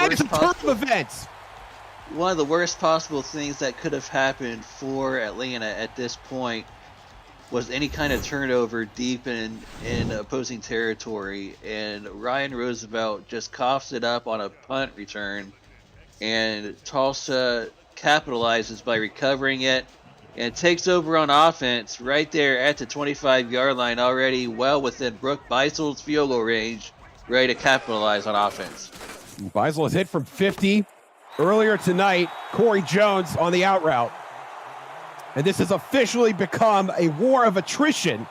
worst possible things that could have happened for Atlanta at this point was any kind of turnover deep in opposing territory, and Ryan Roosevelt just coughs it up on a punt return, and Tulsa capitalizes by recovering it and takes over on offense right there at the 25-yard line, already well within Brooke Beisel's field goal range, ready to capitalize on offense. Beisel is hit from 50 earlier tonight. Corey Jones on the out route. And this has officially become a war of attrition.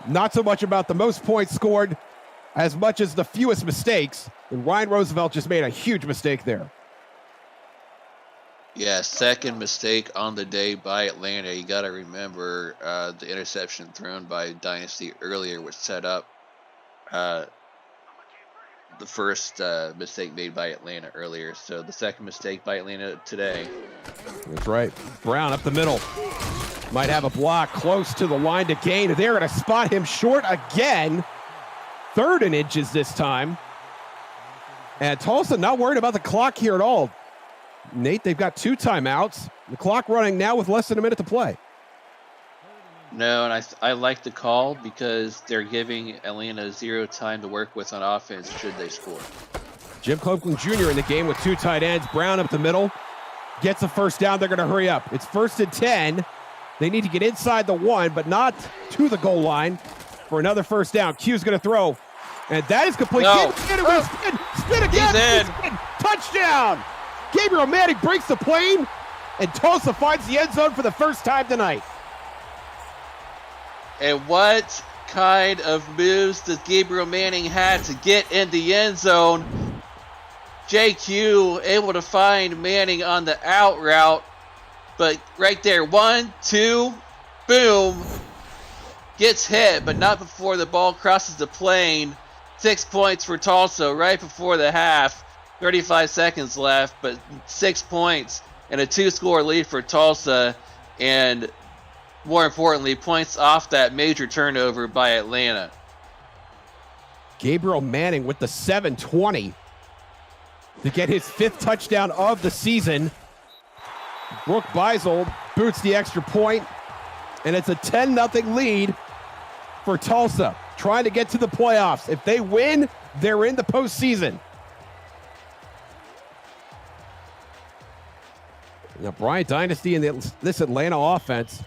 Not so much about the most points scored as much as the fewest mistakes. And Ryan Roosevelt just made a huge mistake there. Yeah, second mistake on the day by Atlanta. You got to remember the interception thrown by Dynasty earlier, which set up the first mistake made by Atlanta earlier. So the second mistake by Atlanta today. That's right. Brown up the middle. Might have a block close to the line to gain. They're going to spot him short again. 3rd and inches this time. And Tulsa not worried about the clock here at all. Nate, they've got 2 timeouts. The clock running now with less than a minute to play. No, and I like the call because they're giving Atlanta 0 time to work with on offense should they score. Jim Copeland Jr. in the game with 2 tight ends. Brown up the middle. Gets a first down. They're going to hurry up. It's 1st and 10. They need to get inside the 1, but not to the goal line for another first down. Q's going to throw. And that is complete. No. Spin again. Spin. Touchdown. Gabriel Manning breaks the plane, and Tulsa finds the end zone for the first time tonight. And what kind of moves does Gabriel Manning have to get in the end zone? JQ able to find Manning on the out route, but right there, 1, 2, boom, gets hit, but not before the ball crosses the plane. 6 points for Tulsa right before the half. 35 seconds left, but 6 points and a 2-score lead for Tulsa, and more importantly, points off that major turnover by Atlanta. Gabriel Manning with the 7:20 to get his 5th touchdown of the season. Brooke Beisel boots the extra point, and it's a 10-0 lead for Tulsa, trying to get to the playoffs. If they win, they're in the postseason. Now, Bryant Dynasty and this Atlanta offense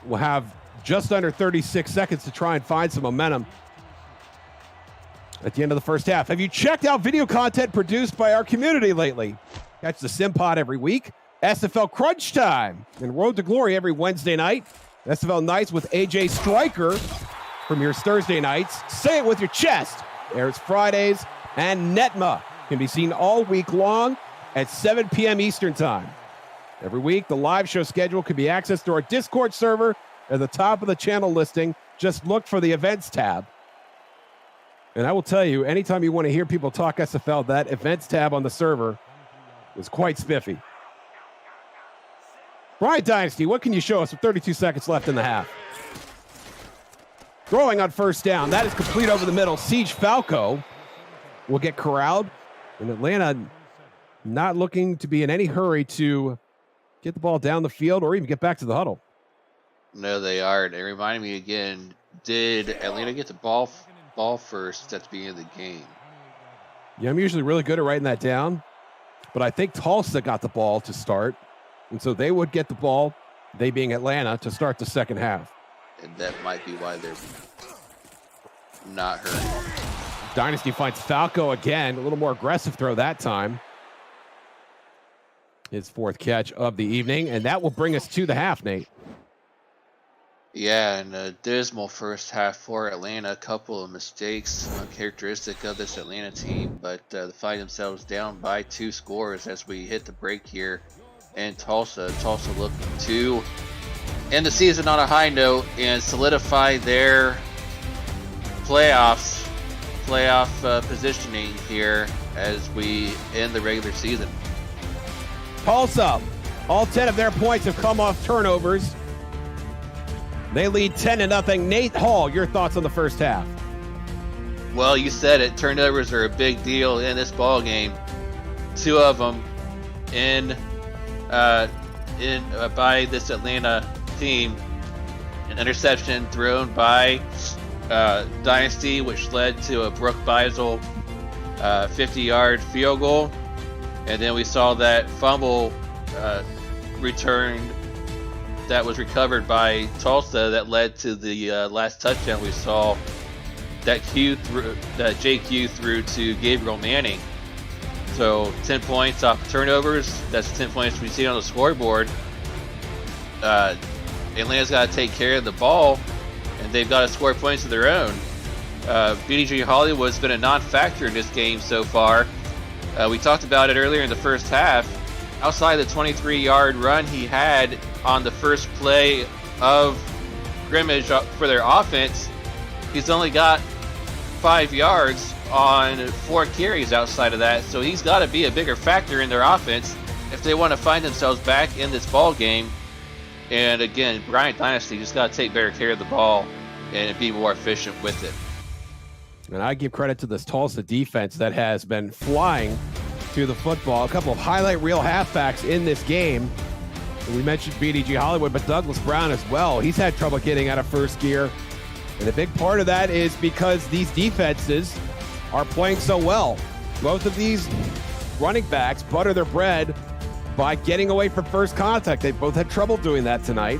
will have just under 36 seconds to try and find some momentum at the end of the first half. Have you checked out video content produced by our community lately? Catch the Sim Pod every week, SFL Crunch Time, and Road to Glory every Wednesday night. SFL Nights with AJ Stryker premieres Thursday nights. Say it with your chest. Airs Fridays, and Netma can be seen all week long at 7 p.m. Eastern Time. Every week, the live show schedule can be accessed through our Discord server at the top of the channel listing. Just look for the events tab. And I will tell you, anytime you want to hear people talk SFL, that events tab on the server is quite spiffy. Bryant Dynasty, what can you show us with 32 seconds left in the half? Throwing on first down. That is complete over the middle. Siege Falco will get corralled. And Atlanta not looking to be in any hurry to get the ball down the field or even get back to the huddle. No, they aren't. It reminded me again, did Atlanta get the ball first at the beginning of the game? Yeah, I'm usually really good at writing that down, but I think Tulsa got the ball to start, and so they would get the ball, they being Atlanta, to start the second half. And that might be why they're not hurting. Dynasty finds Falco again. A little more aggressive throw that time. His 4th catch of the evening, and that will bring us to the half, Nate. Yeah, and a dismal first half for Atlanta. A couple of mistakes uncharacteristic of this Atlanta team, but they find themselves down by 2 scores as we hit the break here in Tulsa. Tulsa looking to end the season on a high note and solidify their playoff positioning here as we end the regular season. Tulsa, all 10 of their points have come off turnovers. They lead 10-0. Nate Hall, your thoughts on the first half? Well, you said it. Turnovers are a big deal in this ball game. 2 of them by this Atlanta team. An interception thrown by Dynasty, which led to a Brooke Beisel 50-yard field goal. And then we saw that fumble return that was recovered by Tulsa that led to the last touchdown we saw that JQ threw to Gabriel Manning. So 10 points off of turnovers. That's 10 points we see on the scoreboard. Atlanta's got to take care of the ball, and they've got to score points of their own. BDG Hollywood's been a non-factor in this game so far. We talked about it earlier in the first half. Outside the 23-yard run he had on the first play of scrimmage for their offense, he's only got 5 yards on 4 carries outside of that. So he's got to be a bigger factor in their offense if they want to find themselves back in this ball game. And again, Bryant Dynasty just got to take better care of the ball and be more efficient with it. And I give credit to this Tulsa defense that has been flying to the football. A couple of highlight reel halfbacks in this game. We mentioned BDG Hollywood, but Douglas Brown as well. He's had trouble getting out of first gear. And a big part of that is because these defenses are playing so well. Both of these running backs butter their bread by getting away from first contact. They both had trouble doing that tonight.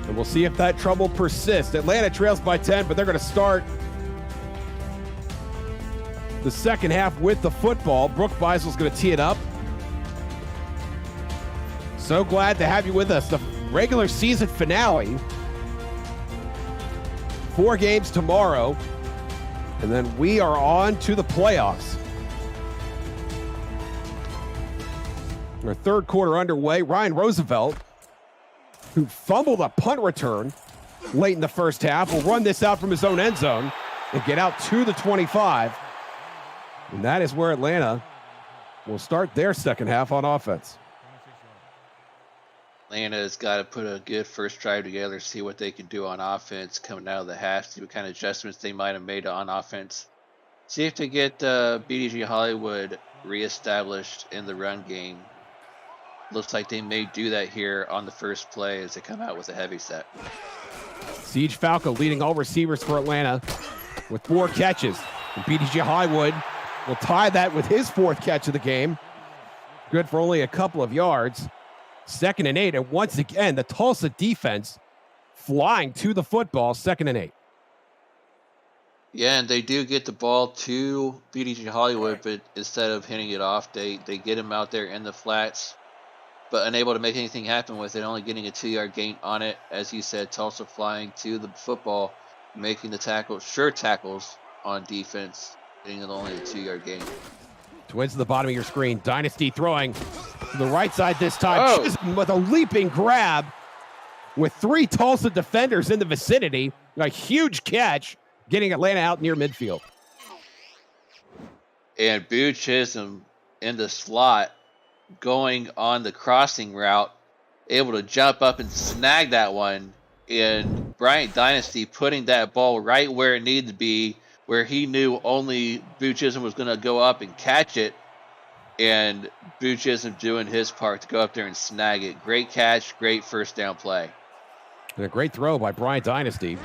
And we'll see if that trouble persists. Atlanta trails by 10, but they're going to start the second half with the football. Brooke Beisel's going to tee it up. So glad to have you with us. The regular season finale. 4 games tomorrow. And then we are on to the playoffs. Our third quarter underway. Ryan Roosevelt, who fumbled a punt return late in the first half, will run this out from his own end zone and get out to the 25. And that is where Atlanta will start their second half on offense. Atlanta's got to put a good first drive together, see what they can do on offense coming out of the half, see what kind of adjustments they might have made on offense. See if they get BDG Hollywood reestablished in the run game. Looks like they may do that here on the first play as they come out with a heavy set. Siege Falco leading all receivers for Atlanta with 4 catches. And BDG Hollywood will tie that with his 4th catch of the game. Good for only a couple of yards. 2nd and 8. And once again, the Tulsa defense flying to the football. 2nd and 8. Yeah, and they do get the ball to BDG Hollywood, but instead of hitting it off, they get him out there in the flats, but unable to make anything happen with it, only getting a 2-yard gain on it. As you said, Tulsa flying to the football, making the tackles, sure tackles on defense, getting only a 2-yard gain. Twins at the bottom of your screen. Dynasty throwing to the right side this time. Chisholm with a leaping grab with 3 Tulsa defenders in the vicinity. A huge catch, getting Atlanta out near midfield. And Boo Chisholm in the slot, going on the crossing route, able to jump up and snag that one. And Bryant Dynasty putting that ball right where it needed to be, where he knew only Boo Chisholm was going to go up and catch it. And Boo Chisholm doing his part to go up there and snag it. Great catch, great first down play. And a great throw by Bryant Dynasty.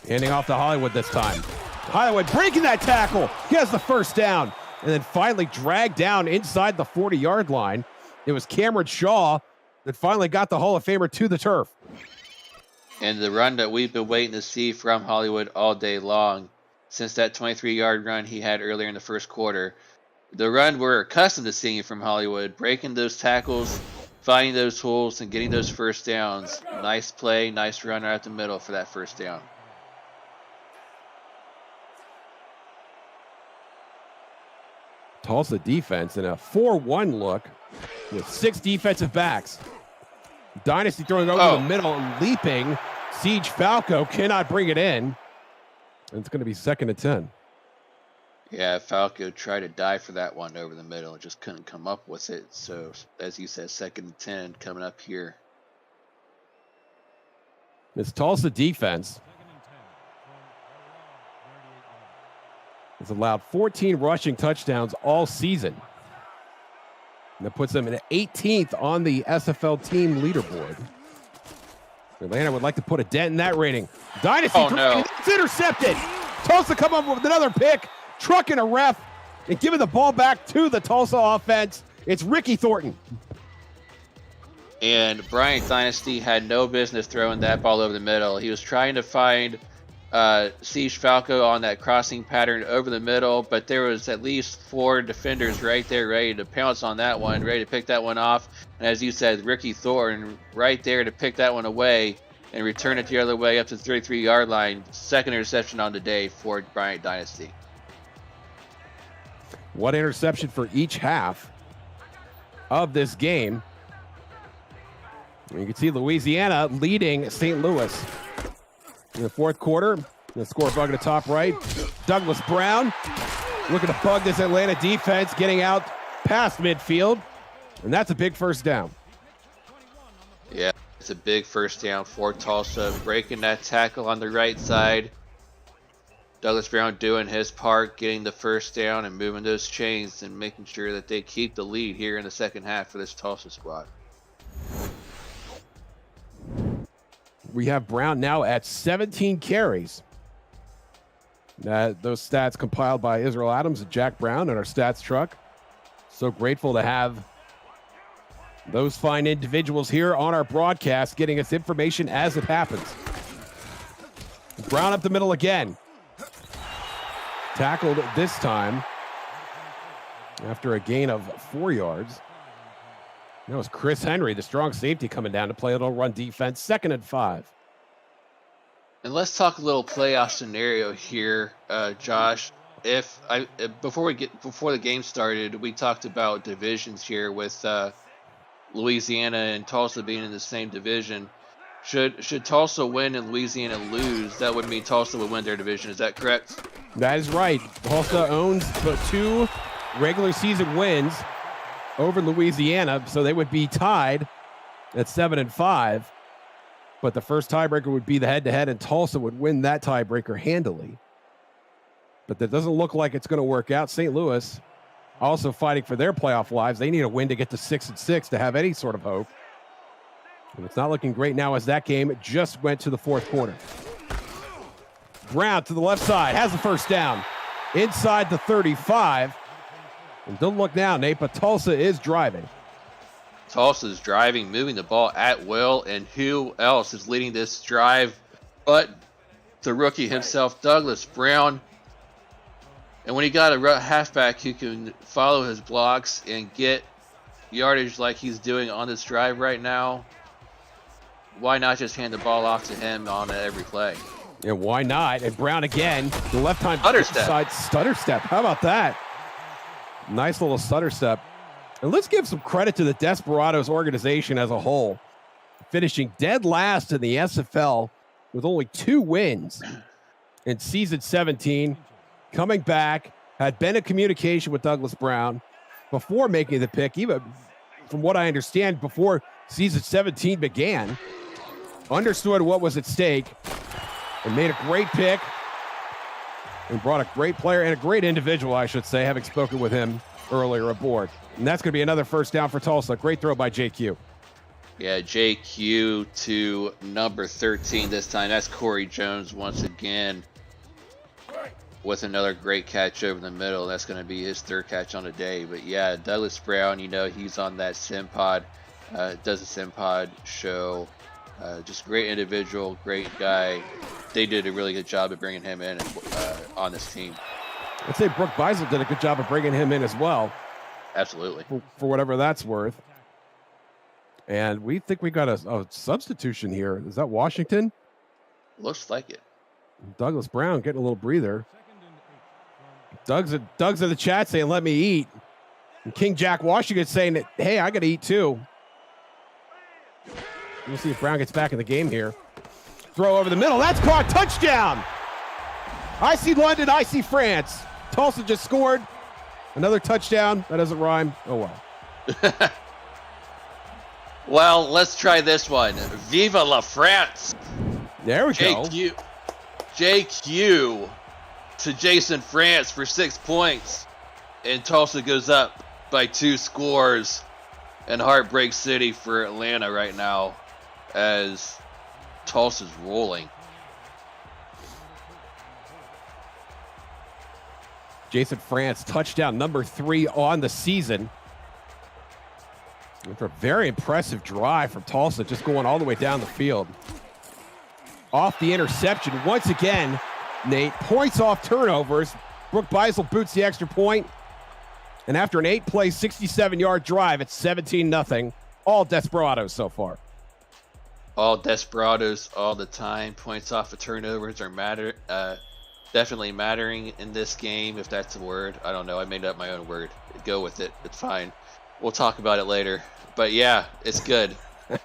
Handing off to Hollywood this time. Hollywood breaking that tackle. He has the first down. And then finally dragged down inside the 40-yard line. It was Cameron Shaw that finally got the Hall of Famer to the turf. And the run that we've been waiting to see from Hollywood all day long. since that 23-yard run he had earlier in the first quarter. The run we're accustomed to seeing from Hollywood, breaking those tackles, finding those holes, and getting those first downs. Nice play, nice run right at the middle for that first down. Tulsa defense in a 4-1 look with 6 defensive backs. Dynasty throwing over the middle and leaping. Siege Falco cannot bring it in. And it's going to be 2nd and 10. Yeah, Falco tried to dive for that one over the middle and just couldn't come up with it. So, as you said, 2nd and 10 coming up here. This Tulsa defense has allowed 14 rushing touchdowns all season. And that puts them in 18th on the SFL team leaderboard. Atlanta would like to put a dent in that rating. Dynasty, it's intercepted. Tulsa come up with another pick, trucking a ref, and giving the ball back to the Tulsa offense. It's Ricky Thornton. And Bryant Dynasty had no business throwing that ball over the middle. He was trying to find Siege Falco on that crossing pattern over the middle, but there was at least 4 defenders right there ready to pounce on that one, ready to pick that one off. And as you said, Ricky Thornton right there to pick that one away and return it the other way up to the 33-yard line. 2nd interception on the day for Bryant Dynasty. One interception for each half of this game. You can see Louisiana leading St. Louis. In the 4th quarter, the score bug at the top right. Douglas Brown looking to bug this Atlanta defense, getting out past midfield. And that's a big first down. Yeah, it's a big first down for Tulsa. Breaking that tackle on the right side. Douglas Brown doing his part, getting the first down and moving those chains and making sure that they keep the lead here in the second half for this Tulsa squad. We have Brown now at 17 carries. Those stats compiled by Israel Adams and Jack Brown in our stats truck. So grateful to have those fine individuals here on our broadcast getting us information as it happens. Brown up the middle again. Tackled this time after a gain of 4 yards. That was Chris Henry, the strong safety, coming down to play a little run defense. 2nd and 5. And let's talk a little playoff scenario here, Josh. Before the game started, we talked about divisions here with Louisiana and Tulsa being in the same division. Should Tulsa win and Louisiana lose, that would mean Tulsa would win their division. Is that correct? That is right. Tulsa owns the 2 regular season wins over Louisiana, so they would be tied at 7 and 5. But the first tiebreaker would be the head-to-head, and Tulsa would win that tiebreaker handily. But that doesn't look like it's going to work out. St. Louis also fighting for their playoff lives. They need a win to get to 6 and 6 to have any sort of hope. And it's not looking great now as that game just went to the 4th quarter. Brown to the left side, has the first down. Inside the 35. And don't look now, Nate, but Tulsa is driving. Tulsa's driving, moving the ball at will, and who else is leading this drive but the rookie himself, Douglas Brown. And when you got a halfback who can follow his blocks and get yardage like he's doing on this drive right now, why not just hand the ball off to him on every play? And why not? And Brown again, the left hand side stutter step. How about that? Nice little stutter step. And let's give some credit to the Desperados organization as a whole, finishing dead last in the SFL with only 2 wins in season 17. Coming back, had been in communication with Douglas Brown before making the pick, even from what I understand, before season 17 began. Understood what was at stake and made a great pick and brought a great player and a great individual, I should say, having spoken with him earlier aboard. And that's going to be another first down for Tulsa. Great throw by JQ. Yeah, JQ to number 13 this time. That's Corey Jones once again with another great catch over the middle. That's going to be his 3rd catch on the day. But yeah, Douglas Brown, he's on that SimPod, does a SimPod show. Just great individual, great guy. They did a really good job of bringing him in on this team. I'd say Brooke Beisel did a good job of bringing him in as well. Absolutely. For whatever that's worth. And we think we got a substitution here. Is that Washington? Looks like it. Douglas Brown getting a little breather. Doug's in the chat saying, let me eat. And King Jack Washington saying that, hey, I got to eat too. We'll see if Brown gets back in the game here. Throw over the middle. That's caught. Touchdown. I see London. I see France. Tulsa just scored. Another touchdown. That doesn't rhyme. Oh, well. Well, let's try this one. Viva la France. There we go. JQ to Jason France for 6 points. And Tulsa goes up by 2 scores. And Heartbreak City for Atlanta right now as Tulsa's rolling. Jason France, touchdown number 3 on the season. After a very impressive drive from Tulsa, just going all the way down the field. Off the interception once again, Nate. Points off turnovers. Brooke Beisel boots the extra point. And after an 8-play, 67-yard drive, it's 17-0. All Desperados so far. All Desperados all the time. Points off of turnovers are definitely mattering in this game, if that's a word. I don't know. I made up my own word. Go with it. It's fine. We'll talk about it later. But yeah, it's good.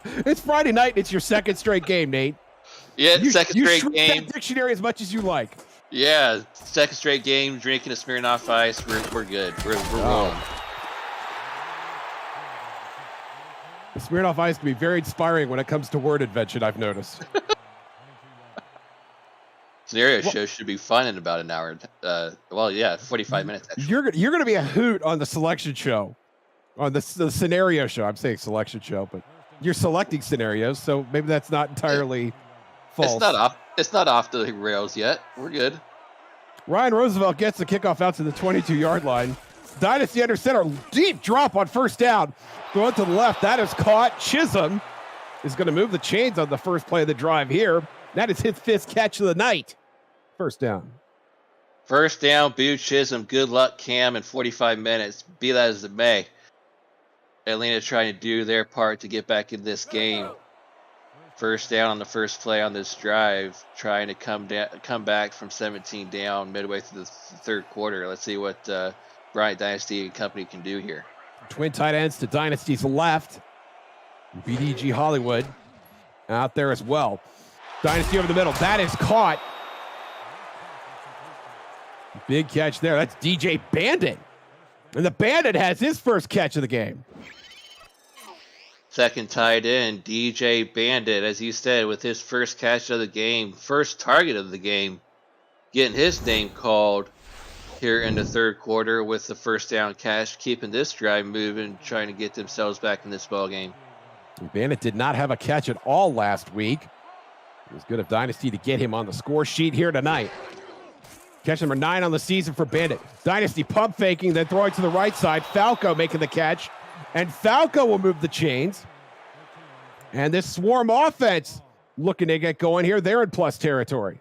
It's Friday night and it's your second straight game, Nate. Yeah, second straight game. That dictionary as much as you like. Yeah, second straight game, drinking a Smirnoff Ice. We're good. We're rolling. The Smirnoff Ice can be very inspiring when it comes to word invention, I've noticed. Scenario show should be fun in about an hour. 45 minutes. Actually. You're gonna be a hoot on the selection show, on the scenario show. I'm saying selection show, but you're selecting scenarios, so maybe that's not entirely false. It's not off the rails yet. We're good. Ryan Roosevelt gets the kickoff out to the 22-yard line. Dynasty under center, deep drop on first down. Going to the left, that is caught. Chisholm is going to move the chains on the first play of the drive here. That is his 5th catch of the night. First down. First down, Boo Chisholm. Good luck, Cam, in 45 minutes. Be that as it may. Atlanta trying to do their part to get back in this game. First down on the first play on this drive, trying to come back from 17 down midway through the third quarter. Let's see what Bryant Dynasty and company can do here. Twin tight ends to Dynasty's left. BDG Hollywood out there as well. Dynasty over the middle. That is caught. Big catch there. That's DJ Bandit. And the Bandit has his first catch of the game. Second tight end, DJ Bandit, as you said, with his first catch of the game, first target of the game, getting his name called here in the third quarter with the first down catch, keeping this drive moving, trying to get themselves back in this ball game. Bandit did not have a catch at all last week. It was good of Dynasty to get him on the score sheet here tonight. Catch number 9 on the season for Bandit. Dynasty pump faking, then throwing to the right side. Falco making the catch. And Falco will move the chains. And this swarm offense looking to get going here. They're in plus territory.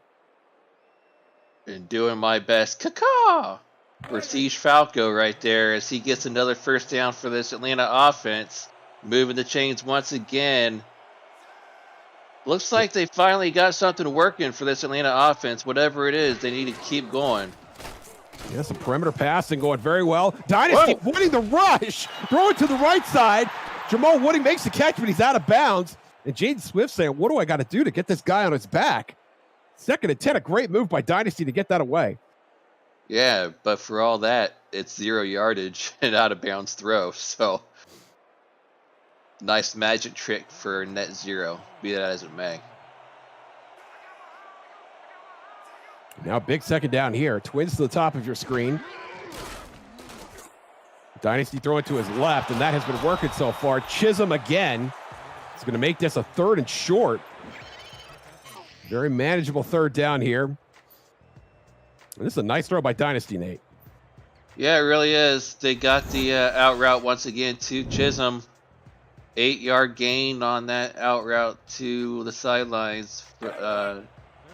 And doing my best. Caw-caw! For Siege Falco right there as he gets another first down for this Atlanta offense. Moving the chains once again. Looks like they finally got something working for this Atlanta offense. Whatever it is, they need to keep going. Yeah, some perimeter passing going very well. Dynasty winning the rush. Throwing to the right side. Jamal Wooding makes the catch, but he's out of bounds. And Jaden Swift saying, what do I got to do to get this guy on his back? 2nd and 10, a great move by Dynasty to get that away. Yeah, but for all that, it's 0 yardage and out of bounds throw. So, nice magic trick for net 0, be that as it may. Now big second down here. Twins to the top of your screen. Dynasty throwing to his left, and that has been working so far. Chisholm again. He's going to make this a 3rd and short. Very manageable 3rd down here. And this is a nice throw by Dynasty, Nate. Yeah, it really is. They got the out route once again to Chisholm. 8-yard gain on that out route to the sidelines,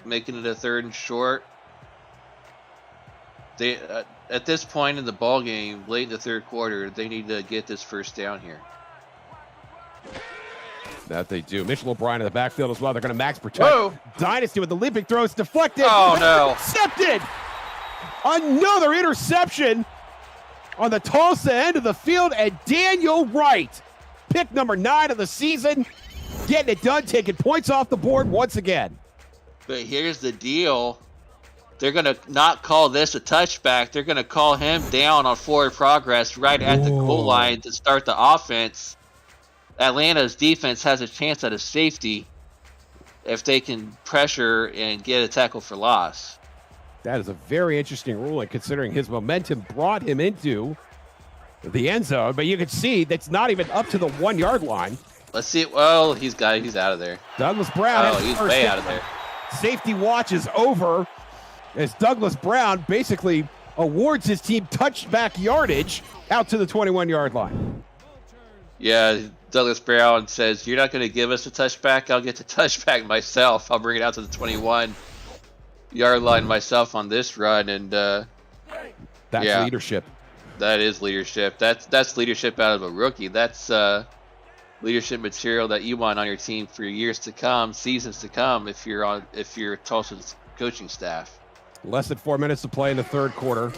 making it a 3rd and short. They at this point in the ball game, late in the third quarter, they need to get this first down here. That they do. Mitchell O'Brien in the backfield as well. They're going to max protect. Whoa. Dynasty with the leaping throws deflected. Oh, no. Intercepted. Another interception on the Tulsa end of the field, and Daniel Wright, pick number 9 of the season, getting it done, taking points off the board once again. But here's the deal. They're going to not call this a touchback. They're going to call him down on forward progress right at the goal line to start the offense. Atlanta's defense has a chance at a safety if they can pressure and get a tackle for loss. That is a very interesting ruling, considering his momentum brought him into the end zone. But you can see that's not even up to the 1 yard line. Let's see. Well, he's out of there. Douglas Brown. Oh, he's way out of there. Safety watch is over as Douglas Brown basically awards his team touchback yardage out to the 21 yard line. Yeah, Douglas Brown says, "You're not going to give us a touchback. I'll get the touchback myself. I'll bring it out to the 21 yard line myself on this run." And that's leadership. That is leadership. That's leadership out of a rookie. That's leadership material that you want on your team for years to come, seasons to come. If you're Tulsa's coaching staff. Less than 4 minutes to play in the third quarter.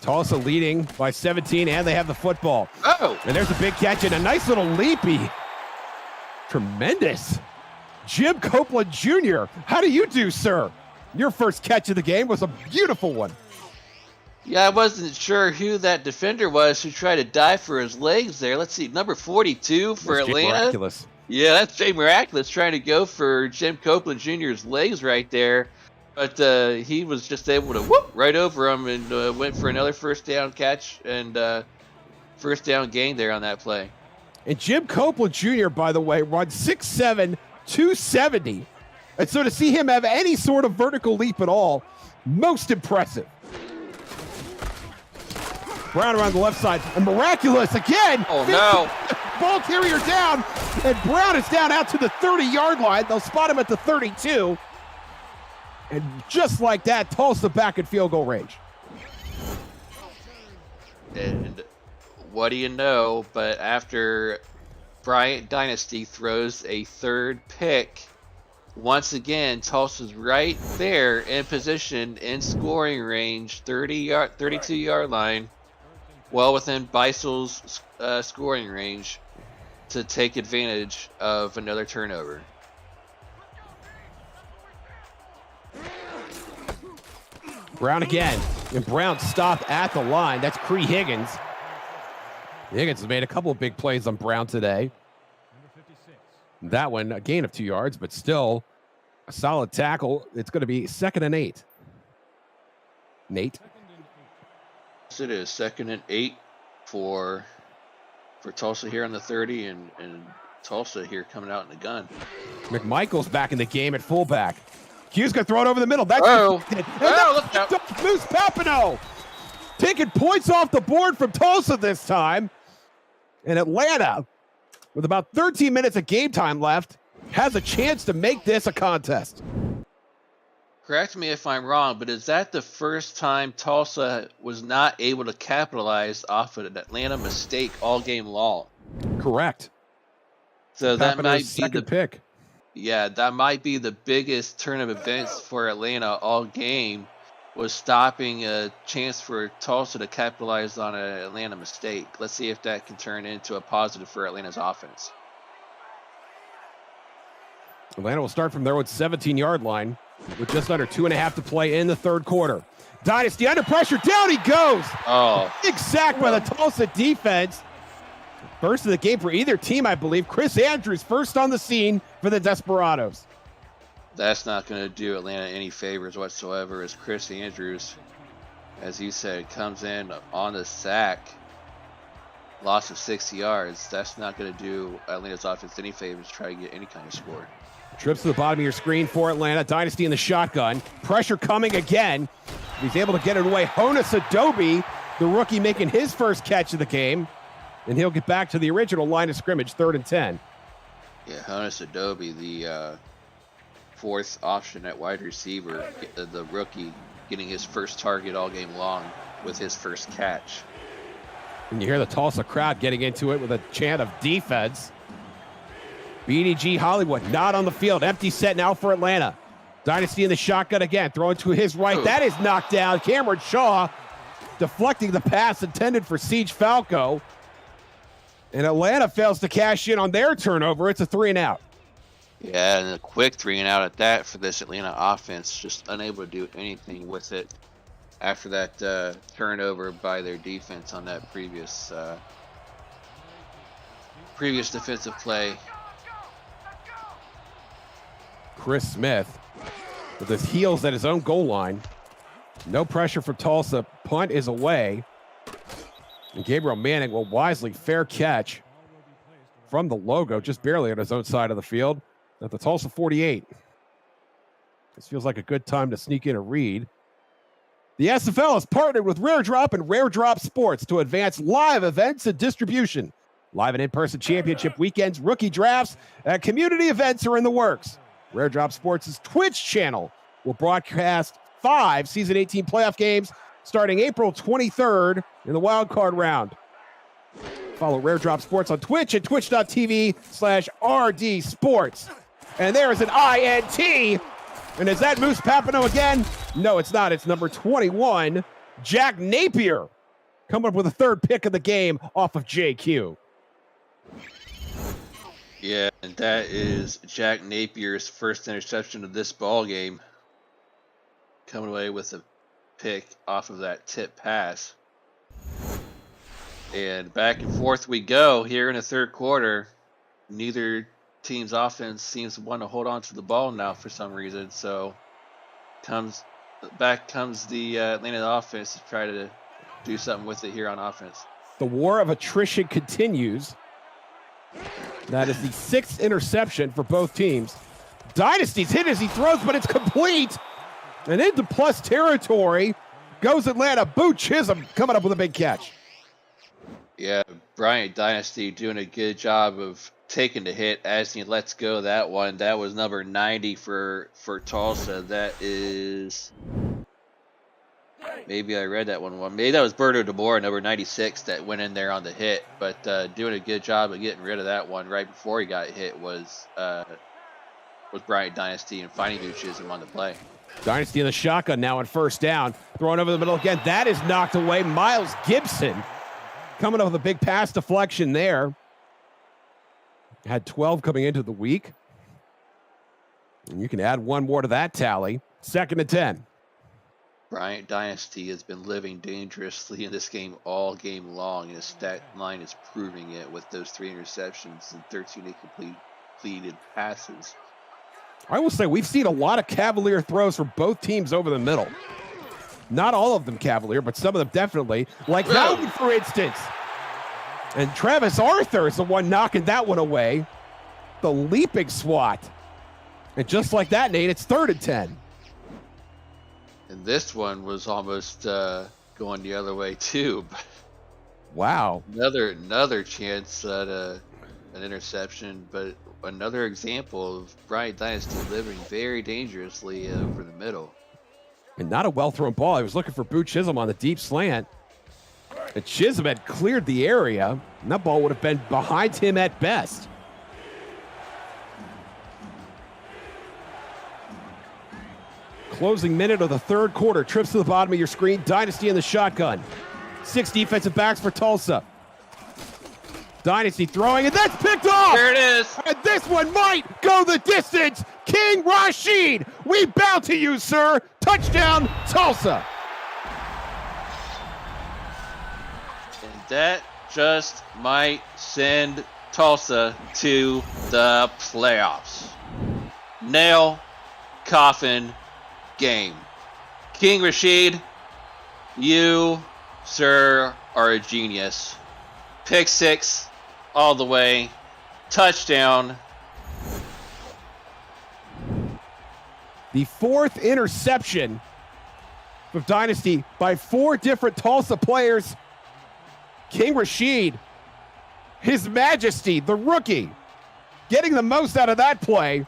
Tulsa leading by 17, and they have the football. Oh! And there's a big catch and a nice little leapy. Tremendous. Jim Copeland Jr., how do you do, sir? Your first catch of the game was a beautiful one. Yeah, I wasn't sure who that defender was who tried to dive for his legs there. Let's see, number 42 for That's Atlanta. Miraculous. Yeah, that's Jay Miraculous trying to go for Jim Copeland Jr.'s legs right there. But he was just able to whoop right over him and went for another first down catch and first down gain there on that play. And Jim Copeland Jr., by the way, runs 6'7", 270. And so to see him have any sort of vertical leap at all, most impressive. Brown around the left side, and Miraculous again. Oh, no. Ball carrier down, and Brown is down out to the 30-yard line. They'll spot him at the 32. And just like that, Tulsa back at field goal range. And what do you know, but after Bryant Dynasty throws a third pick, once again, Tulsa's right there in position, in scoring range, 32-yard line, well within Beisel's scoring range to take advantage of another turnover. Brown again, and Brown stopped at the line. That's Cree Higgins. Higgins has made a couple of big plays on Brown today. That one, a gain of 2 yards, but still a solid tackle. It's going to be 2nd and 8. Nate? It is 2nd and 8 for Tulsa here on the 30, and Tulsa here coming out in the gun. McMichael's back in the game at fullback. Q's going to throw it over the middle. That's look out. Moose Papineau taking points off the board from Tulsa this time. And Atlanta, with about 13 minutes of game time left, has a chance to make this a contest. Correct me if I'm wrong, but is that the first time Tulsa was not able to capitalize off of an Atlanta mistake all game long? Correct. So that might be second pick. Yeah, that might be the biggest turn of events for Atlanta all game, was stopping a chance for Tulsa to capitalize on an Atlanta mistake. Let's see if that can turn into a positive for Atlanta's offense. Atlanta will start from their own 17-yard line with just under 2.5 to play in the third quarter. Dynasty under pressure. Down he goes. Oh. Big sack by the Tulsa defense. First of the game for either team, I believe. Chris Andrews first on the scene for the Desperados. That's not going to do Atlanta any favors whatsoever, as Chris Andrews, as you said, comes in on the sack. Loss of 60 yards. That's not going to do Atlanta's offense any favors to try to get any kind of score. Trips to the bottom of your screen for Atlanta. Dynasty in the shotgun. Pressure coming again. He's able to get it away. Honus Adobe, the rookie, making his first catch of the game. And he'll get back to the original line of scrimmage, 3rd and 10. Yeah, Honus Adobe, the fourth option at wide receiver, the rookie, getting his first target all game long with his first catch. And you hear the Tulsa crowd getting into it with a chant of defense. BDG Hollywood not on the field. Empty set now for Atlanta. Dynasty in the shotgun again. Throwing to his right. Ooh. That is knocked down. Cameron Shaw deflecting the pass intended for Siege Falco. And Atlanta fails to cash in on their turnover. It's a 3-and-out. Yeah, and a quick 3-and-out at that for this Atlanta offense. Just unable to do anything with it after that turnover by their defense on that previous defensive play. Chris Smith with his heels at his own goal line. No pressure for Tulsa. Punt is away. And Gabriel Manning will wisely fair catch from the logo, just barely on his own side of the field, at the Tulsa 48. This feels like a good time to sneak in a read. The SFL has partnered with Rare Drop and Rare Drop Sports to advance live events and distribution. Live and in-person championship weekends, rookie drafts, and community events are in the works. Rare Drop Sports' Twitch channel will broadcast 5 Season 18 playoff games starting April 23rd in the wild card round. Follow Rare Drop Sports on Twitch at twitch.tv/RD Sports. And there is an INT. And is that Moose Papineau again? No, it's not. It's number 21, Jack Napier, coming up with a third pick of the game off of JQ. Yeah, and that is Jack Napier's first interception of this ball game. Coming away with a pick off of that tip pass. And back and forth we go here in the third quarter. Neither team's offense seems to want to hold on to the ball now for some reason. So back comes the Atlanta offense to try to do something with it here on offense. The war of attrition continues. That is the 6th interception for both teams. Dynasty's hit as he throws, but it's complete. And into plus territory goes Atlanta. Boo Chisholm coming up with a big catch. Yeah, Bryant Dynasty doing a good job of taking the hit as he lets go that one. That was number 90 for Tulsa. That is... Maybe I read that one wrong. Maybe that was Berto DeMore, number 96, that went in there on the hit. But doing a good job of getting rid of that one right before he got hit was Bryant Dynasty and finding Boo Chisholm on the play. Dynasty in the shotgun now on first down. Throwing over the middle again. That is knocked away. Miles Gibson coming up with a big pass deflection there. Had 12 coming into the week. And you can add one more to that tally. 2nd and 10. Bryant Dynasty has been living dangerously in this game all game long. His stat line is proving it with those 3 interceptions and 13 completed passes. I will say we've seen a lot of cavalier throws from both teams over the middle. Not all of them cavalier, but some of them definitely. Like that one, for instance. And Travis Arthur is the one knocking that one away. The leaping swat. And just like that, Nate, it's 3rd and 10. And this one was almost going the other way too. Wow. Another chance at an interception, but another example of Bryant Dynasty living very dangerously over the middle. And not a well-thrown ball. He was looking for Boo Chisholm on the deep slant. And Chisholm had cleared the area, and that ball would have been behind him at best. Closing minute of the third quarter. Trips to the bottom of your screen. Dynasty in the shotgun. 6 defensive backs for Tulsa. Dynasty throwing, and that's picked off! There it is! And this one might go the distance! King Rashid, we bow to you, sir! Touchdown, Tulsa! And that just might send Tulsa to the playoffs. Nail, coffin, game. King Rashid, you, sir, are a genius. Pick 6 all the way. Touchdown. The 4th interception of Dynasty by 4 different Tulsa players. King Rashid, His Majesty, the rookie, getting the most out of that play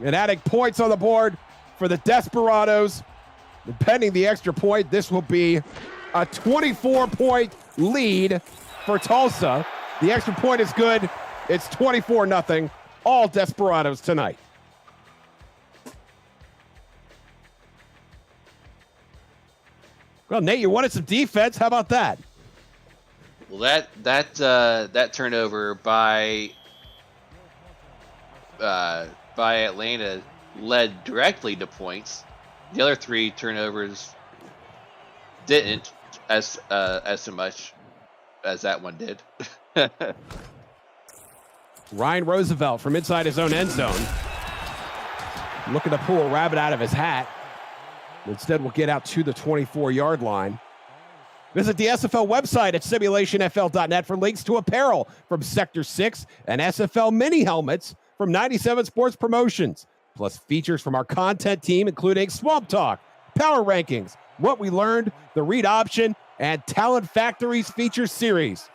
and adding points on the board for the Desperados. Pending the extra point, this will be a 24-point lead for Tulsa. The extra point is good. It's 24-0. All Desperados tonight. Well, Nate, you wanted some defense. How about that? Well, that turnover by Atlanta led directly to points. The other 3 turnovers didn't as much as that one did. Ryan Roosevelt from inside his own end zone, looking to pull a rabbit out of his hat. Instead, we'll get out to the 24-yard line. Visit the SFL website at simulationfl.net for links to apparel from Sector 6 and SFL mini helmets from 97 Sports Promotions, plus features from our content team, including Swamp Talk, Power Rankings, What We Learned, the Read Option, and Talent Factories feature series.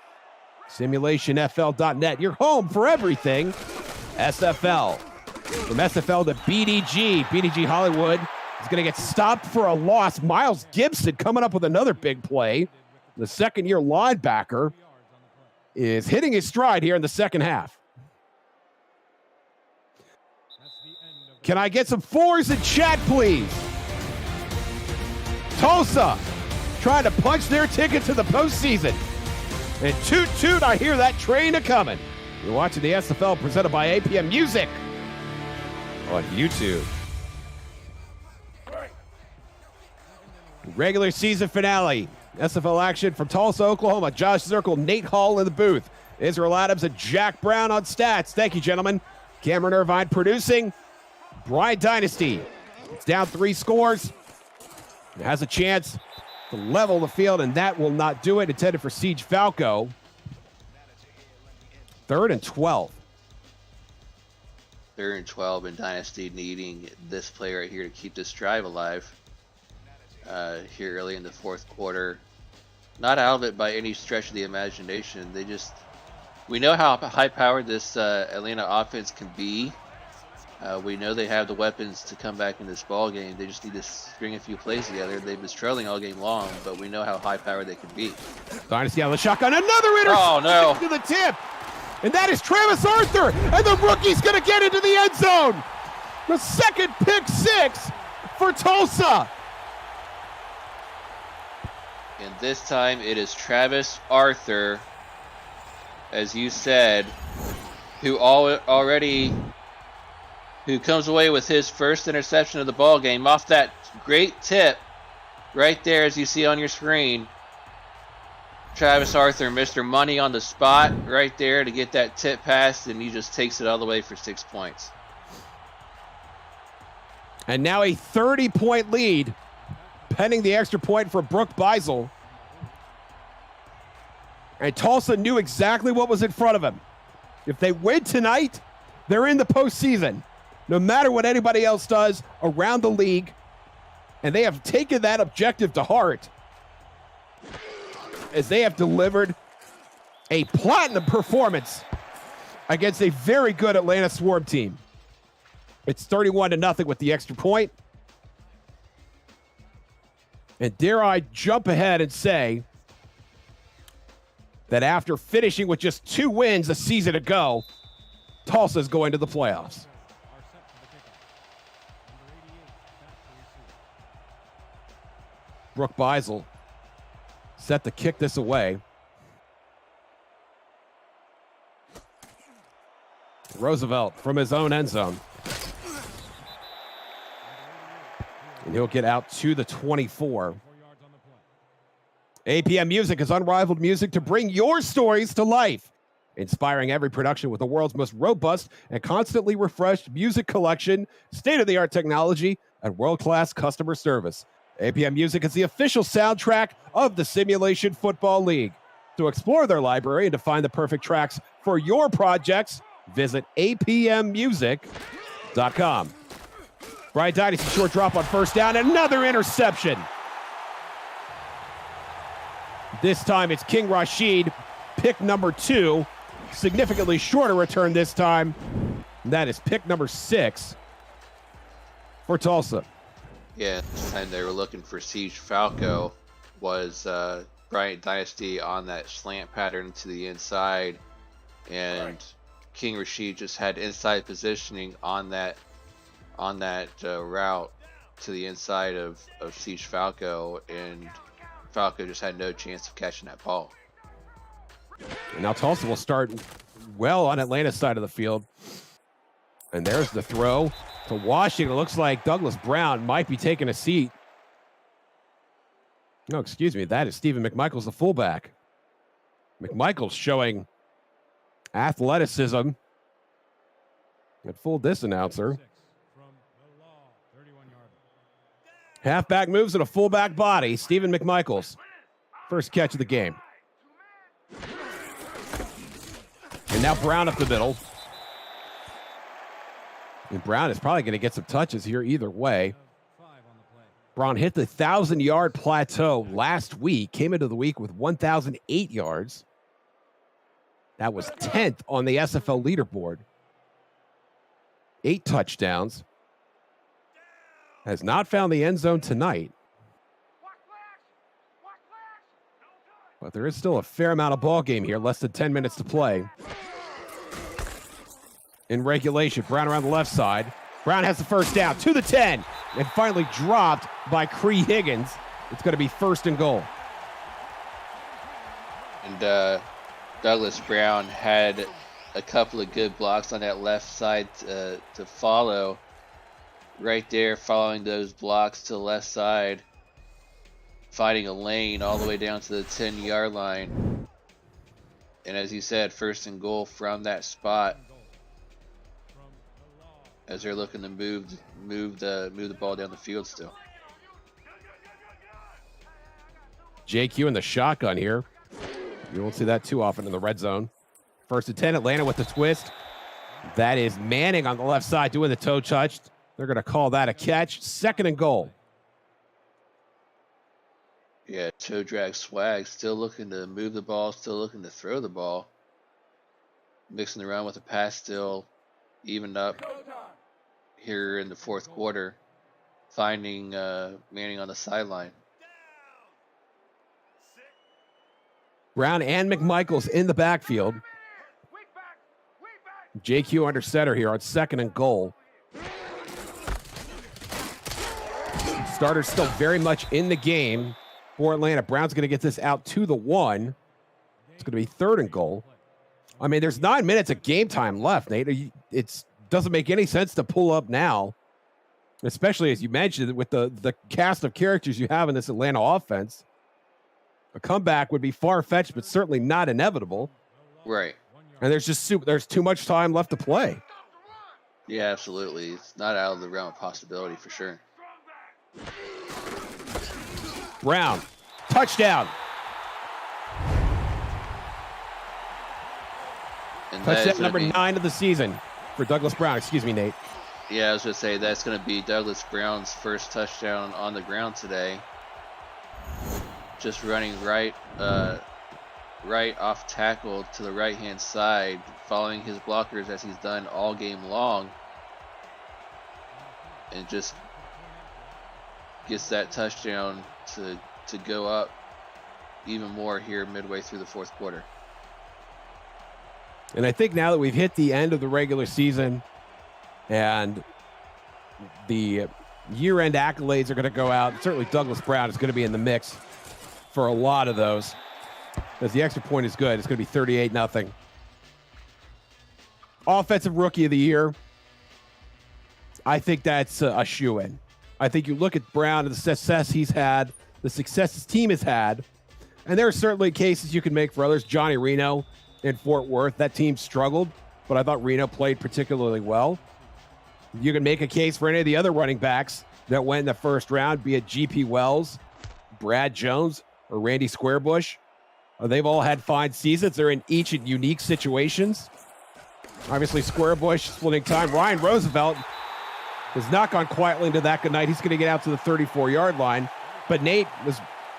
Simulationfl.net, your home for everything SFL. From SFL to BDG, BDG Hollywood is going to get stopped for a loss. Miles Gibson coming up with another big play. The second-year linebacker is hitting his stride here in the second half. Can I get some 4s in chat, please? Tulsa trying to punch their ticket to the postseason. And toot toot, I hear that train a-coming. You're watching the SFL presented by APM Music on YouTube. Regular season finale. SFL action from Tulsa, Oklahoma. Josh Zirkle, Nate Hall in the booth. Israel Adams and Jack Brown on stats. Thank you, gentlemen. Cameron Irvine producing. Brian Dynasty. It's down 3 scores. It has a chance to level the field, and that will not do it. Intended for Siege Falco. 3rd and 12. 3rd and 12, and Dynasty needing this play right here to keep this drive alive. Here early in the 4th quarter. Not out of it by any stretch of the imagination. We know how high-powered this Atlanta offense can be. We know they have the weapons to come back in this ball game. They just need to string a few plays together. They've been struggling all game long, but we know how high-powered they can be. Dynasty on the shotgun. Another interception Oh, no. to the tip. And that is Travis Arthur. And the rookie's going to get into the end zone. The second pick 6 for Tulsa. And this time it is Travis Arthur, as you said, who comes away with his first interception of the ball game off that great tip right there, as you see on your screen. Travis Arthur, Mr. Money on the spot right there to get that tip pass, and he just takes it all the way for 6 points. And now a 30-point lead, pending the extra point for Brooke Beisel. And Tulsa knew exactly what was in front of him. If they win tonight, they're in the postseason, no matter what anybody else does around the league. And they have taken that objective to heart, as they have delivered a platinum performance against a very good Atlanta Swarm team. It's 31-0 with the extra point. And dare I jump ahead and say that after finishing with just 2 wins a season ago, Tulsa's going to the playoffs. Brooke Beisel set to kick this away. Roosevelt from his own end zone. And he'll get out to the 24. APM Music is unrivaled music to bring your stories to life, inspiring every production with the world's most robust and constantly refreshed music collection, state-of-the-art technology, and world-class customer service. APM Music is the official soundtrack of the Simulation Football League. To explore their library and to find the perfect tracks for your projects, visit apmmusic.com. Brian Dynasty, short drop on first down, another interception. This time it's King Rashid, pick number 2. Significantly shorter return this time. And that is pick number 6 for Tulsa. Yeah, this time they were looking for Siege Falco, was Bryant Dynasty on that slant pattern to the inside, and King Rashid just had inside positioning on that route to the inside of Siege Falco, and Falco just had no chance of catching that ball. And now Tulsa will start well on Atlanta's side of the field. And there's the throw to Washington. It looks like Douglas Brown might be taking a seat. No, excuse me. That is Stephen McMichaels, the fullback. McMichaels showing athleticism. At full disc announcer. Halfback moves in a fullback body. Stephen McMichaels. First catch of the game. And now Brown up the middle. And Brown is probably going to get some touches here either way. Brown hit the 1,000-yard plateau last week. Came into the week with 1,008 yards. That was 10th on the SFL leaderboard. 8 touchdowns. Has not found the end zone tonight. But there is still a fair amount of ball game here. Less than 10 minutes to play. In regulation, Brown around the left side. Brown has the first down to the 10 and finally dropped by Cree Higgins. It's going to be 1st and goal. And Douglas Brown had a couple of good blocks on that left side to follow. Right there, following those blocks to the left side, finding a lane all the way down to the 10-yard line. And as you said, 1st and goal from that spot, as they're looking to move the ball down the field still. JQ in the shotgun here. You won't see that too often in the red zone. 1st and 10, Atlanta with the twist. That is Manning on the left side doing the toe touch. They're going to call that a catch. 2nd and goal. Yeah, toe drag swag, still looking to move the ball, still looking to throw the ball. Mixing around with the pass still, evened up here in the 4th quarter. Finding Manning on the sideline. Brown and McMichaels in the backfield. JQ under center here on 2nd and goal. Starters still very much in the game for Atlanta. Brown's going to get this out to the 1. It's going to be 3rd and goal. I mean, there's 9 minutes of game time left, Nate. It doesn't make any sense to pull up now, especially as you mentioned with the cast of characters you have in this Atlanta offense. A comeback would be far-fetched, but certainly not inevitable. Right. And there's too much time left to play. Yeah, absolutely. It's not out of the realm of possibility for sure. Brown, touchdown. And Touchdown number 9 of the season for Douglas Brown. Excuse me, Nate. Yeah, I was going to say that's going to be Douglas Brown's first touchdown on the ground today. Just running right off tackle to the right-hand side, following his blockers as he's done all game long. And just gets that touchdown to go up even more here midway through the 4th quarter. And I think now that we've hit the end of the regular season and the year-end accolades are going to go out, certainly Douglas Brown is going to be in the mix for a lot of those. Because the extra point is good. It's going to be 38-0. Offensive Rookie of the Year. I think that's a shoo-in. I think you look at Brown and the success he's had, the success his team has had, and there are certainly cases you can make for others. Johnny Reno in Fort Worth, that team struggled, but I thought Reno played particularly well. You can make a case for any of the other running backs that went in the 1st round, be it G.P. Wells, Brad Jones, or Randy Squarebush. They've all had fine seasons. They're in each in unique situations. Obviously, Squarebush splitting time. Ryan Roosevelt has not gone quietly into that good night. He's going to get out to the 34-yard line. But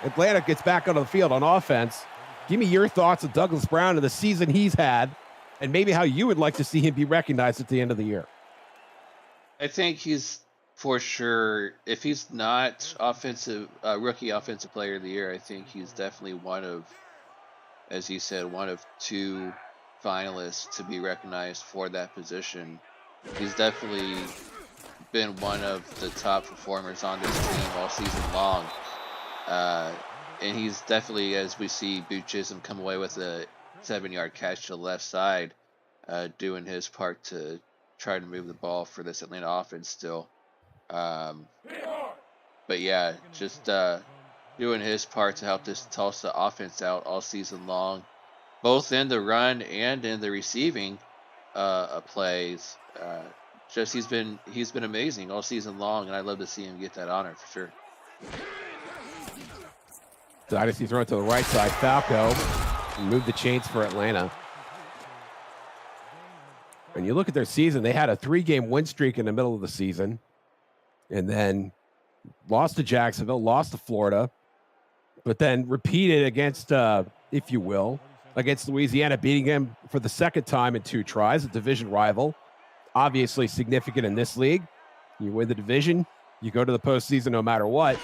Atlanta gets back onto the field on offense. Give me your thoughts of Douglas Brown and the season he's had, and maybe how you would like to see him be recognized at the end of the year. I think he's for sure, if he's not rookie offensive player of the year, I think he's definitely one of, as you said, one of 2 finalists to be recognized for that position. He's definitely been one of the top performers on this team all season long. And he's definitely, as we see Boot Chisholm come away with a 7-yard catch to the left side, doing his part to try to move the ball for this Atlanta offense still. But yeah, just doing his part to help this Tulsa offense out all season long, both in the run and in the receiving plays. Just he's been amazing all season long, and I'd love to see him get that honor for sure. Dynasty throw it to the right side. Falco moved the chains for Atlanta. And you look at their season, they had a 3-game win streak in the middle of the season, and then lost to Jacksonville, lost to Florida, but then repeated against, if you will, against Louisiana, beating them for the 2nd time in 2 tries, a division rival. Obviously significant in this league. You win the division, you go to the postseason no matter what.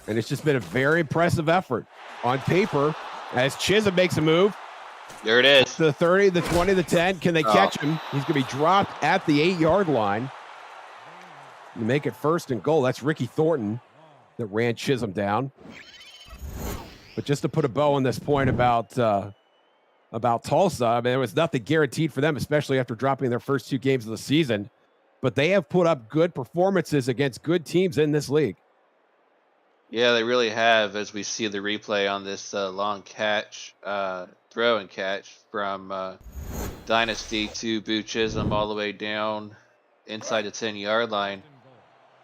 And it's just been a very impressive effort on paper as Chisholm makes a move. There it is. The 30, the 20, the 10. Can they catch him? He's going to be dropped at the 8-yard line. You make it 1st and goal. That's Ricky Thornton that ran Chisholm down. But just to put a bow on this point about Tulsa, I mean, there was nothing guaranteed for them, especially after dropping their first 2 games of the season. But they have put up good performances against good teams in this league. Yeah, they really have, as we see the replay on this long catch, throw and catch from Dynasty to Boot Chisholm all the way down inside the 10-yard line.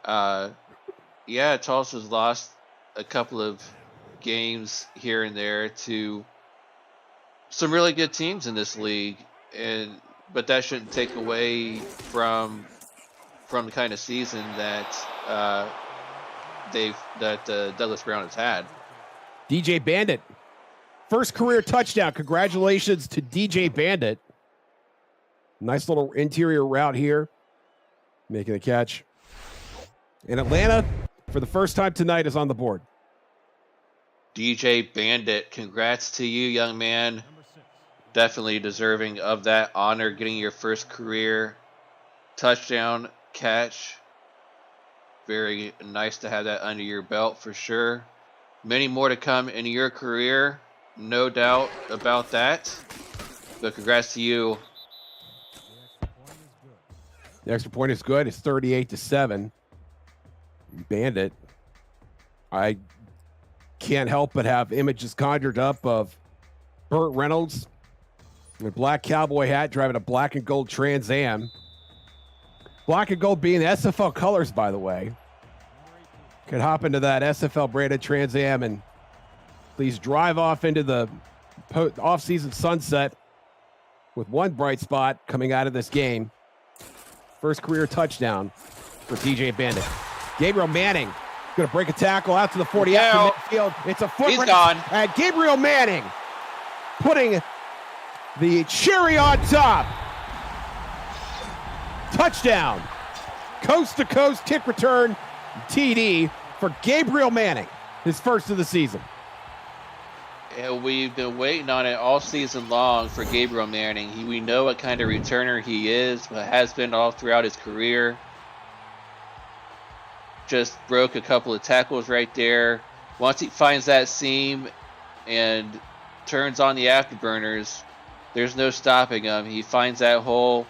Yeah, Tulsa's lost a couple of games here and there to some really good teams in this league, but that shouldn't take away from the kind of season that Douglas Brown has had. DJ Bandit, first career touchdown. Congratulations to DJ Bandit. Nice little interior route here, making a catch. And Atlanta, for the first time tonight, is on the board. DJ Bandit, congrats to you, young man. Definitely deserving of that honor, getting your first career touchdown catch. Very nice to have that under your belt for sure. Many more to come in your career, no doubt about that. But congrats to you. The extra point is good. It's 38-7. Bandit. I can't help but have images conjured up of Burt Reynolds in a black cowboy hat driving a black and gold Trans Am. Black and gold being the SFL colors, by the way. Could hop into that SFL branded Trans Am and please drive off into the off-season sunset with one bright spot coming out of this game. First career touchdown for DJ Bandit. Gabriel Manning going to break a tackle out to the 40 after midfield. It's a foot He's race. gone. And Gabriel Manning putting the cherry on top. Touchdown. Coast to coast kick return TD for Gabriel Manning, his first of the season. And we've been waiting on it all season long for Gabriel Manning. We know what kind of returner he is, but has been all throughout his career. Just broke a couple of tackles right there. Once he finds that seam and turns on the afterburners, there's no stopping him. He finds that hole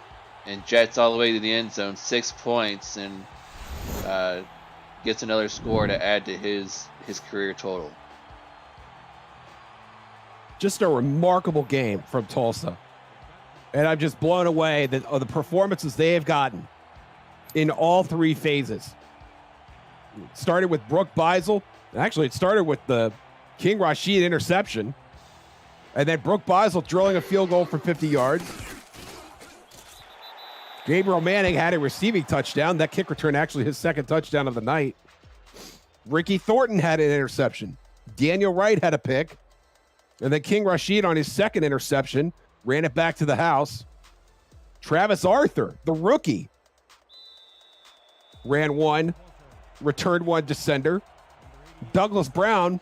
and jets all the way to the end zone, 6 points, and gets another score to add to his career total. Just a remarkable game from Tulsa. And I'm just blown away that of the performances they have gotten in all 3 phases. It started with Brooke Beisel. Actually, it started with the King Rashid interception. And then Brooke Beisel drilling a field goal from 50 yards. Gabriel Manning had a receiving touchdown. That kick return actually his second touchdown of the night. Ricky Thornton had an interception. Daniel Wright had a pick. And then King Rashid on his second interception ran it back to the house. Travis Arthur, the rookie, ran one, returned one to sender. Douglas Brown,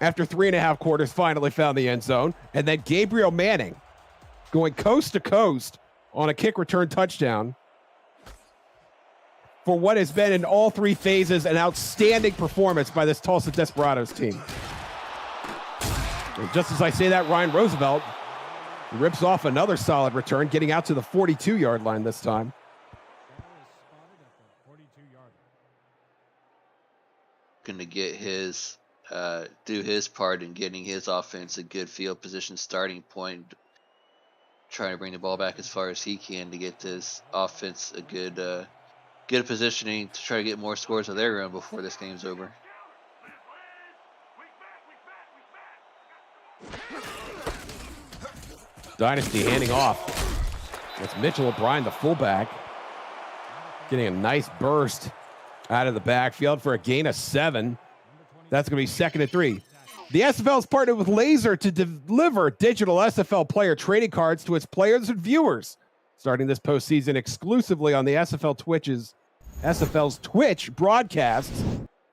after 3.5 quarters, finally found the end zone. And then Gabriel Manning going coast to coast on a kick return touchdown for what has been in all three phases an outstanding performance by this Tulsa Desperados team. And just as I say that, Ryan Roosevelt rips off another solid return, getting out to the 42-yard line this time. Going to get his do his part in getting his offense a good field position starting point, trying to bring the ball back as far as he can to get this offense a good positioning to try to get more scores of their own before this game's over. Dynasty handing off. That's Mitchell O'Brien, the fullback, getting a nice burst out of the backfield for a gain of 7. That's going to be 2nd and 3. The SFL has partnered with Laser to deliver digital SFL player trading cards to its players and viewers, starting this postseason exclusively on the SFL's Twitch broadcasts.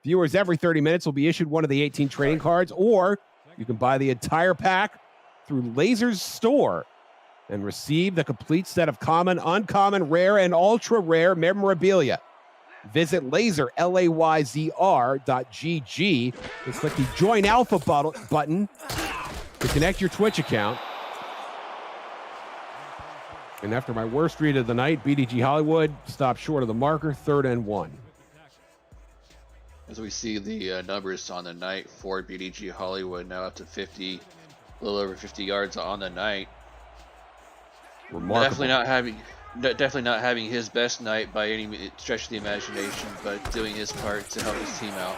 Viewers every 30 minutes will be issued one of the 18 trading cards, or you can buy the entire pack through Laser's store and receive the complete set of common, uncommon, rare, and ultra rare memorabilia. Visit Laser, LAYZR.GG, and click the Join Alpha button to connect your Twitch account. And after my worst read of the night, BDG Hollywood stopped short of the marker, 3rd and 1. As we see the numbers on the night for BDG Hollywood, now up to 50, a little over 50 yards on the night. Remarkable. Definitely not having his best night by any stretch of the imagination, but doing his part to help his team out.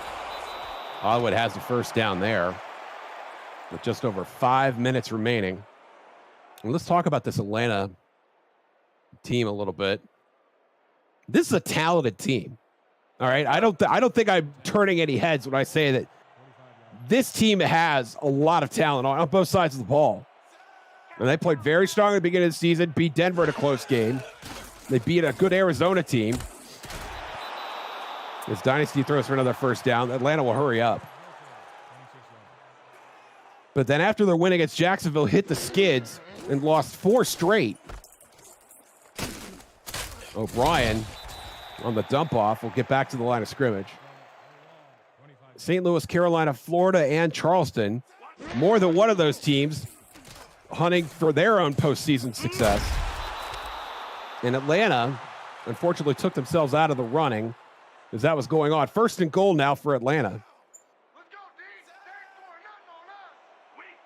Hollywood has the first down there with just over 5 minutes remaining. And let's talk about this Atlanta team a little bit. This is a talented team. All right. I don't think I'm turning any heads when I say that this team has a lot of talent on both sides of the ball. And they played very strong at the beginning of the season, beat Denver in a close game. They beat a good Arizona team. As Dynasty throws for another first down, Atlanta will hurry up. But then after their win against Jacksonville, hit the skids and lost 4 straight. O'Brien on the dump off will get back to the line of scrimmage. St. Louis, Carolina, Florida, and Charleston, more than one of those teams hunting for their own postseason success. And Atlanta, unfortunately, took themselves out of the running as that was going on. 1st and goal now for Atlanta.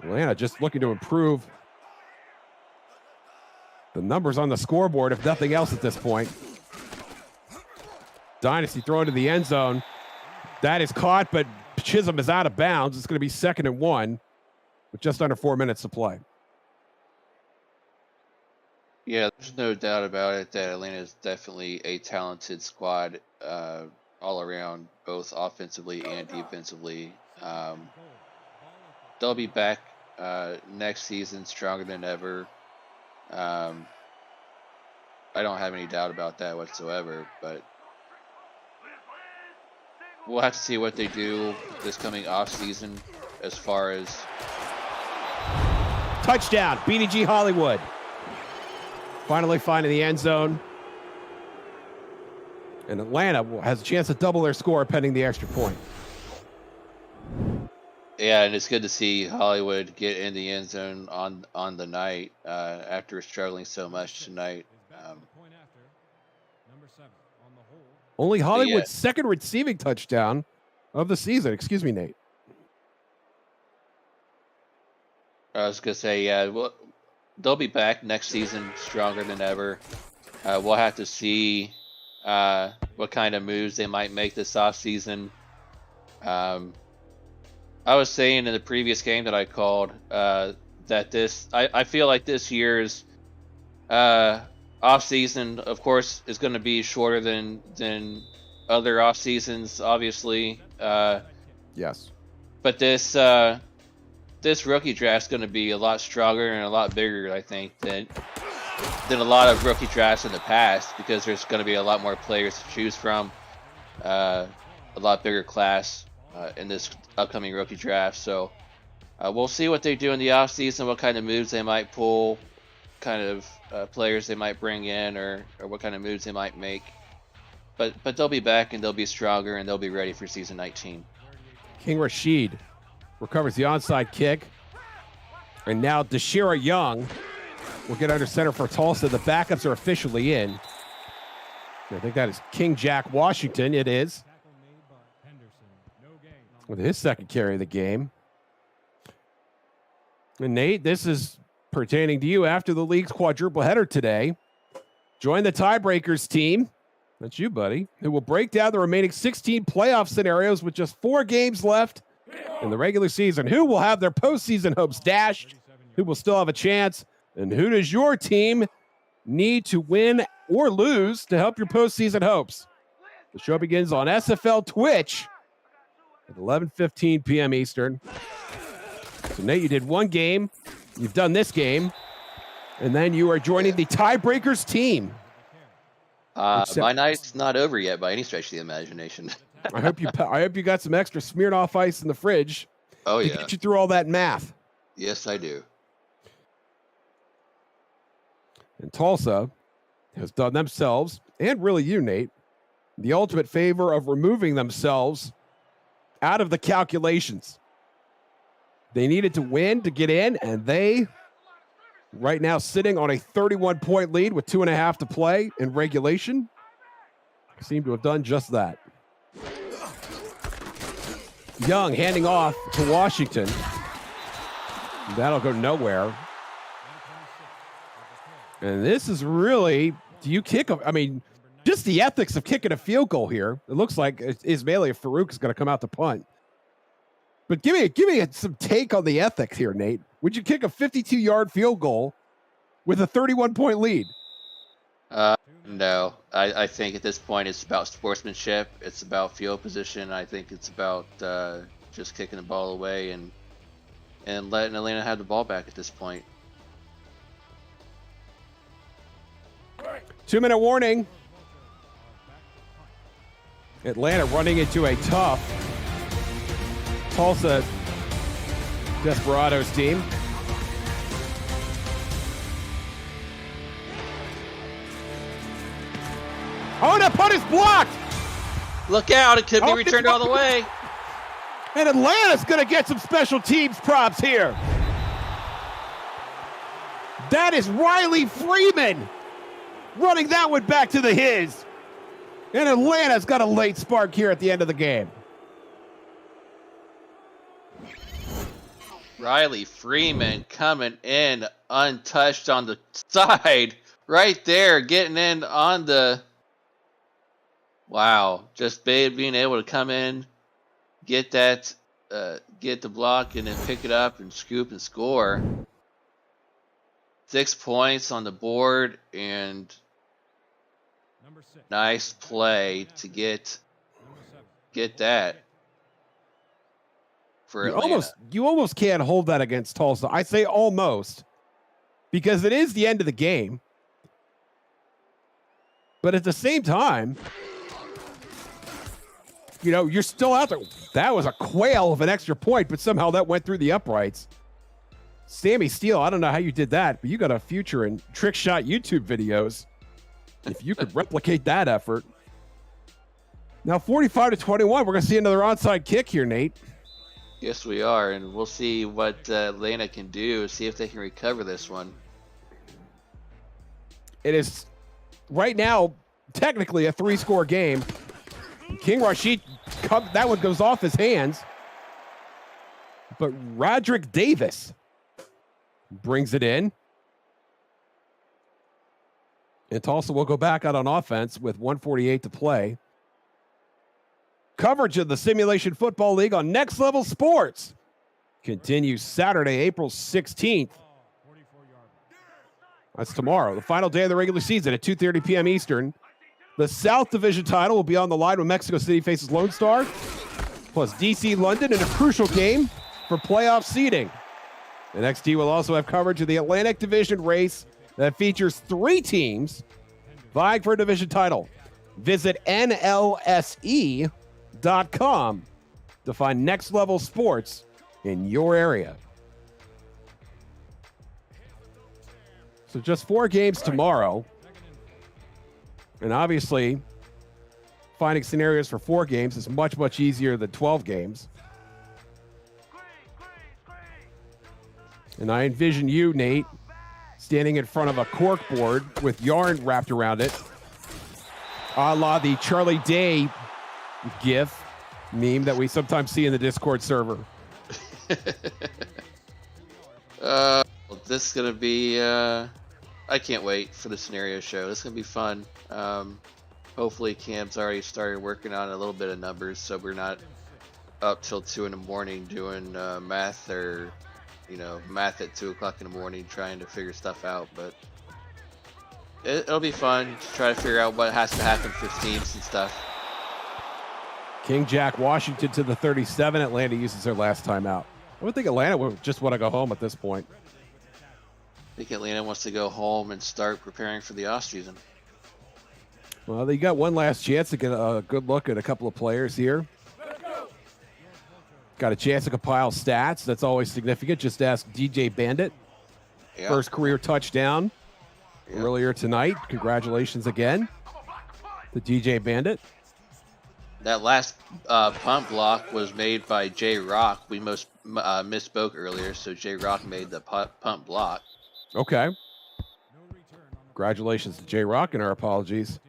Atlanta just looking to improve the numbers on the scoreboard, if nothing else at this point. Dynasty throwing to the end zone. That is caught, but Chisholm is out of bounds. It's going to be 2nd and 1 with just under 4 minutes to play. Yeah, there's no doubt about it that Atlanta is definitely a talented squad all around, both offensively and defensively. They'll be back next season stronger than ever. I don't have any doubt about that whatsoever, but we'll have to see what they do this coming off season as far as touchdown, BDG Hollywood. Finally finding the end zone. And Atlanta has a chance to double their score pending the extra point. Yeah, and it's good to see Hollywood get in the end zone on the night after struggling so much tonight. Only Hollywood's second receiving touchdown of the season. Excuse me, Nate. I was going to say, yeah, well, they'll be back next season stronger than ever. We'll have to see what kind of moves they might make this offseason. I was saying in the previous game that I called that I feel like this year's off season, of course, is going to be shorter than other off seasons, obviously. Yes. But this rookie draft is going to be a lot stronger and a lot bigger, I think, than than a lot of rookie drafts in the past, because there's going to be a lot more players to choose from, a lot bigger class in this upcoming rookie draft. So we'll see what they do in the offseason, what kind of moves they might pull, kind of players they might bring in, or what kind of moves they might make. But they'll be back, and they'll be stronger, and they'll be ready for season 19. King Rashid recovers the onside kick. And now Deshira Young will get under center for Tulsa. The backups are officially in. I think that is King Jack Washington. It is. With his second carry of the game. And Nate, this is pertaining to you after the league's quadruple header today. Join the tiebreakers team. That's you, buddy. Who will break down the remaining 16 playoff scenarios with just 4 games left in the regular season. Who will have their postseason hopes dashed? Who will still have a chance? And who does your team need to win or lose to help your postseason hopes? The show begins on SFL Twitch at 11:15 p.m. Eastern. So, Nate, you did one game. You've done this game. And then you are joining the tiebreakers team. My night's not over yet by any stretch of the imagination. I hope you got some extra Smirnoff Ice in the fridge. Oh, to yeah. get you through all that math. Yes, I do. And Tulsa has done themselves, and really you, Nate, the ultimate favor of removing themselves out of the calculations. They needed to win to get in, and they, right now, sitting on a 31-point lead with 2.5 to play in regulation, seem to have done just that. Young handing off to Washington. That'll go nowhere. And this is really, do you kick? I mean, just the ethics of kicking a field goal here. It looks like Ismaili Farouk is going to come out to punt. But give me some take on the ethics here, Nate. Would you kick a 52-yard field goal with a 31-point lead? No. I think at this point it's about sportsmanship. It's about field position. I think it's about just kicking the ball away and letting Atlanta have the ball back at this point. 2-minute warning. Atlanta running into a tough Tulsa Desperados team. Oh, that punt is blocked. Look out, it could be returned all the way. And Atlanta's going to get some special teams props here. That is Riley Freeman running that one back to the his. And Atlanta's got a late spark here at the end of the game. Riley Freeman coming in untouched on the side. Right there, getting in on the... Wow, just being able to come in, get that, get the block, and then pick it up and scoop and score. 6 points on the board, and nice play to get that for Atlanta. You almost can't hold that against Tulsa. I say almost, because it is the end of the game. But at the same time, you know, you're still out there. That was a quail of an extra point, but somehow that went through the uprights. Sammy Steele, I don't know how you did that, but you got a future in trick shot YouTube videos. If you could replicate that effort. Now 45-21, we're going to see another onside kick here, Nate. Yes, we are, and we'll see what Atlanta can do, see if they can recover this one. It is right now technically a 3-score game. King Rashid, that one goes off his hands. But Roderick Davis brings it in. And Tulsa will go back out on offense with 1:48 to play. Coverage of the Simulation Football League on Next Level Sports continues Saturday, April 16th. That's tomorrow, the final day of the regular season at 2:30 p.m. Eastern. The South Division title will be on the line when Mexico City faces Lone Star, plus DC London in a crucial game for playoff seeding. NXT will also have coverage of the Atlantic Division race that features 3 teams vying for a division title. Visit NLSE.com to find next level sports in your area. So just 4 games tomorrow. And obviously, finding scenarios for 4 games is much, much easier than 12 games. And I envision you, Nate, standing in front of a cork board with yarn wrapped around it, a la the Charlie Day GIF meme that we sometimes see in the Discord server. This is going to be, I can't wait for the scenario show. This is going to be fun. Hopefully Cam's already started working on a little bit of numbers, so we're not up till 2 in the morning doing math, or math at 2 o'clock in the morning trying to figure stuff out. But it'll be fun to try to figure out what has to happen for teams and stuff. King Jack Washington to the 37. Atlanta uses their last timeout. I would think Atlanta would just want to go home at this point. I think Atlanta wants to go home and start preparing for the off season. Well, they got one last chance to get a good look at a couple of players here. Got a chance to compile stats. That's always significant. Just ask DJ Bandit. Yeah. First career touchdown earlier tonight. Congratulations again to DJ Bandit. That last punt block was made by J Rock. We misspoke earlier, so J Rock made the punt block. Okay. Congratulations to J Rock, and our apologies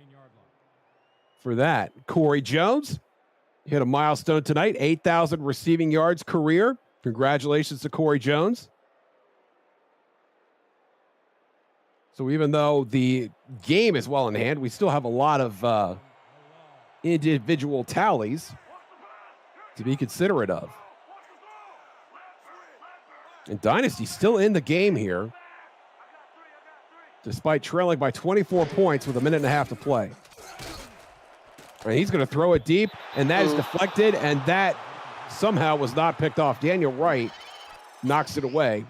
for that. Corey Jones hit a milestone tonight, 8,000 receiving yards career. Congratulations to Corey Jones. So even though the game is well in hand, we still have a lot of individual tallies to be considerate of. And Dynasty's still in the game here, despite trailing by 24 points with 1.5 minutes to play. And he's going to throw it deep, and that is deflected, and that somehow was not picked off. Daniel Wright knocks it away.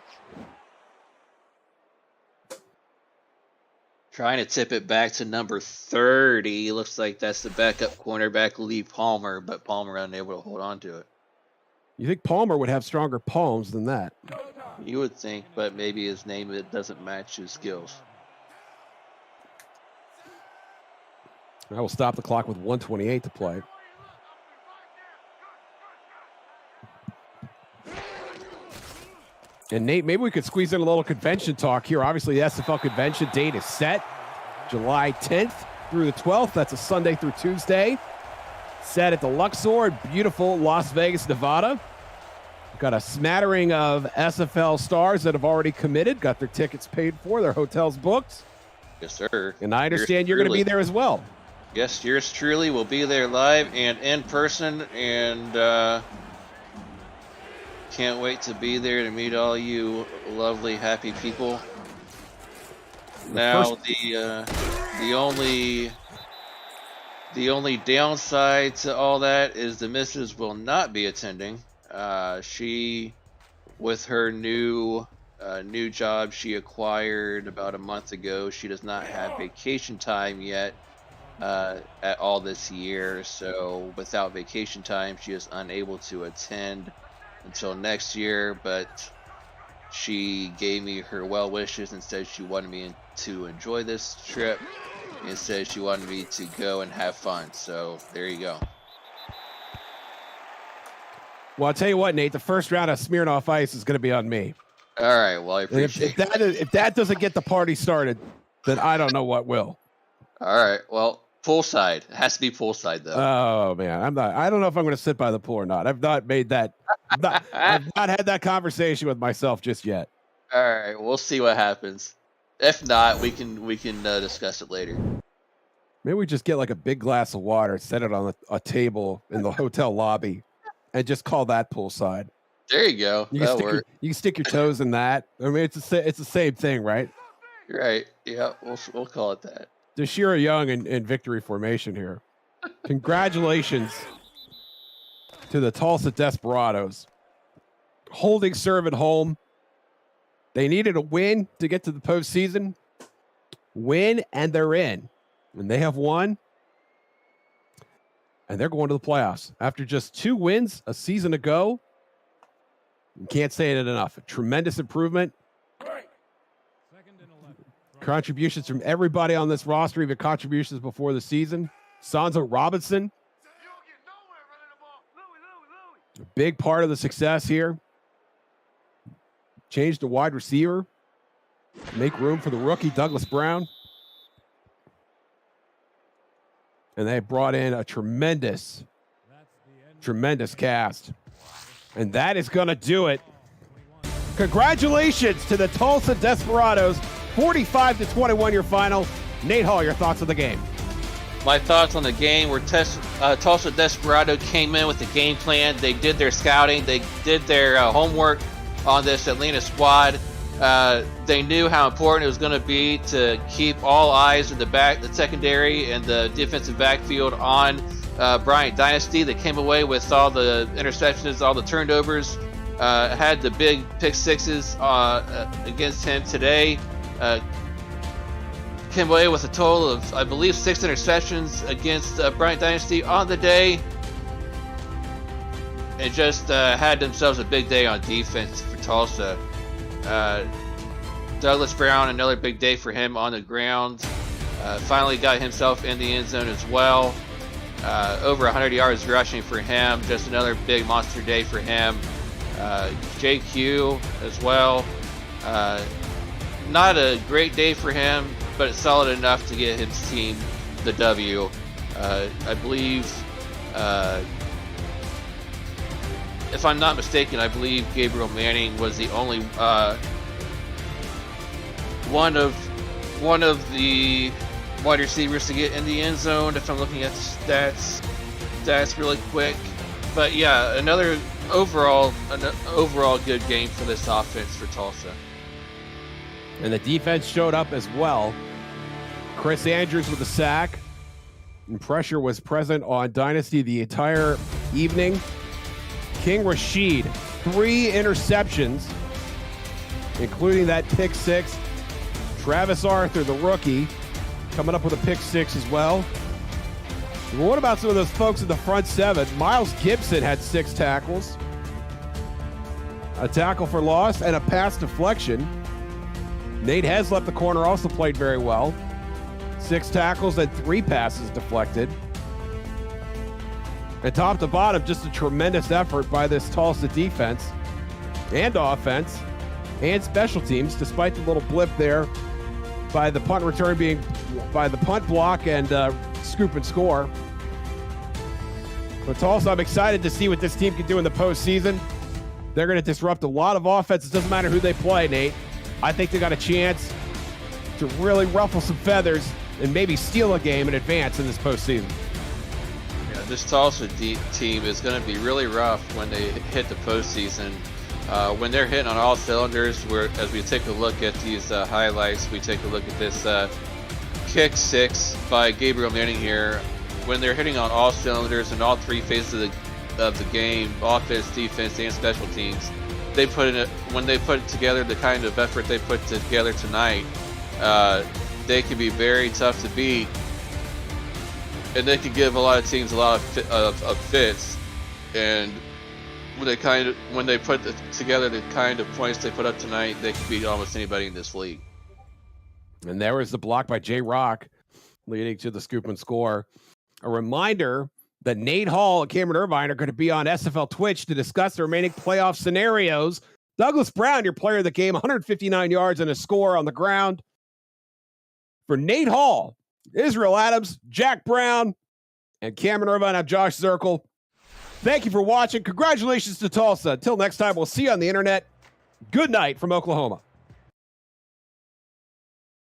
Trying to tip it back to number 30. Looks like that's the backup cornerback, Lee Palmer, but Palmer unable to hold on to it. You think Palmer would have stronger palms than that? You would think, but maybe his name doesn't match his skills. I will stop the clock with 1:28 to play. And Nate, maybe we could squeeze in a little convention talk here. Obviously, the SFL convention date is set. July 10th through the 12th. That's a Sunday through Tuesday. Set at the Luxor, beautiful Las Vegas, Nevada. Got a smattering of SFL stars that have already committed, got their tickets paid for, their hotels booked. Yes, sir. And I understand you're going to be there as well. Yes, yours truly will be there live and in person, and can't wait to be there to meet all you lovely, happy people. Now, the only downside to all that is the missus will not be attending. She, with her new job she acquired about a month ago, she does not have vacation time yet at all this year. So without vacation time, she is unable to attend until next year. But she gave me her well wishes and said she wanted me to enjoy this trip, and said she wanted me to go and have fun. So there you go. Well, I'll tell you what, Nate, the first round of Smirnoff Ice is going to be on me. All right, well, I appreciate if that doesn't get the party started, then I don't know what will. All right, well, poolside. It has to be poolside, though. Oh, man, I don't know if I'm going to sit by the pool or not. I've not made that. I've not had that conversation with myself just yet. All right, we'll see what happens. If not, we can discuss it later. Maybe we just get like a big glass of water, set it on a table in the hotel lobby, and just call that poolside. There you go. You can stick your toes in that. I mean, it's the same thing, right? Right. Yeah, we'll call it that. Deshira Young in victory formation here. Congratulations to the Tulsa Desperados. Holding serve at home. They needed a win to get to the postseason. win, and they're in. And they have won. And they're going to the playoffs. After just 2 wins a season ago, you can't say it enough. A tremendous improvement. Contributions from everybody on this roster, even contributions before the season. Sonzo Robinson, a big part of the success here. Changed to wide receiver. Make room for the rookie, Douglas Brown. And they brought in a tremendous cast. And that is going to do it. Congratulations to the Tulsa Desperados. 45-21 your final. Nate Hall, your thoughts on the game? My thoughts on the game were Tulsa Desperado came in with a game plan. They did their scouting. They did their homework on this Atlanta squad. They knew how important it was going to be to keep all eyes in the secondary and the defensive backfield on Bryant Dynasty. They came away with all the interceptions, all the turnovers, had the big pick sixes against him today. Came away with a total of, I believe, 6 interceptions against Bryant Dynasty on the day. And just had themselves a big day on defense for Tulsa. Douglas Brown, another big day for him on the ground. Finally got himself in the end zone as well. Over 100 yards rushing for him. Just another big monster day for him. JQ as well. Not a great day for him, but it's solid enough to get his team the W. I believe, if I'm not mistaken, I believe Gabriel Manning was the only one of the wide receivers to get in the end zone. If I'm looking at the stats really quick, but yeah, another overall good game for this offense for Tulsa. And the defense showed up as well. Chris Andrews with a sack. And pressure was present on Dynasty the entire evening. King Rashid, 3 interceptions, including that pick 6. Travis Arthur, the rookie, coming up with a pick 6 as well. Well, what about some of those folks in the front 7? Miles Gibson had 6 tackles, a tackle for loss, and a pass deflection. Nate Heslop, the corner, also played very well. 6 tackles and 3 passes deflected. And top to bottom, just a tremendous effort by this Tulsa defense and offense and special teams, despite the little blip there by the punt return being by the punt block and scoop and score. But Tulsa, I'm excited to see what this team can do in the postseason. They're going to disrupt a lot of offenses. Doesn't matter who they play, Nate. I think they got a chance to really ruffle some feathers and maybe steal a game in advance in this postseason. Yeah, this Tulsa team is going to be really rough when they hit the postseason. When they're hitting on all cylinders, as we take a look at these highlights, we take a look at this kick 6 by Gabriel Manning here. When they're hitting on all cylinders in all 3 phases of the game, offense, defense, and special teams, when they put together the kind of effort they put together tonight, they can be very tough to beat, and they can give a lot of teams a lot of fits. And when they put together the kind of points they put up tonight, they can beat almost anybody in this league. And there was the block by J Rock, leading to the scoop and score. A reminder that Nate Hall and Cameron Irvine are going to be on SFL Twitch to discuss the remaining playoff scenarios. Douglas Brown, your player of the game, 159 yards and a score on the ground. For Nate Hall, Israel Adams, Jack Brown, and Cameron Irvine, I'm Josh Zirkle. Thank you for watching. Congratulations to Tulsa. Until next time, we'll see you on the internet. Good night from Oklahoma.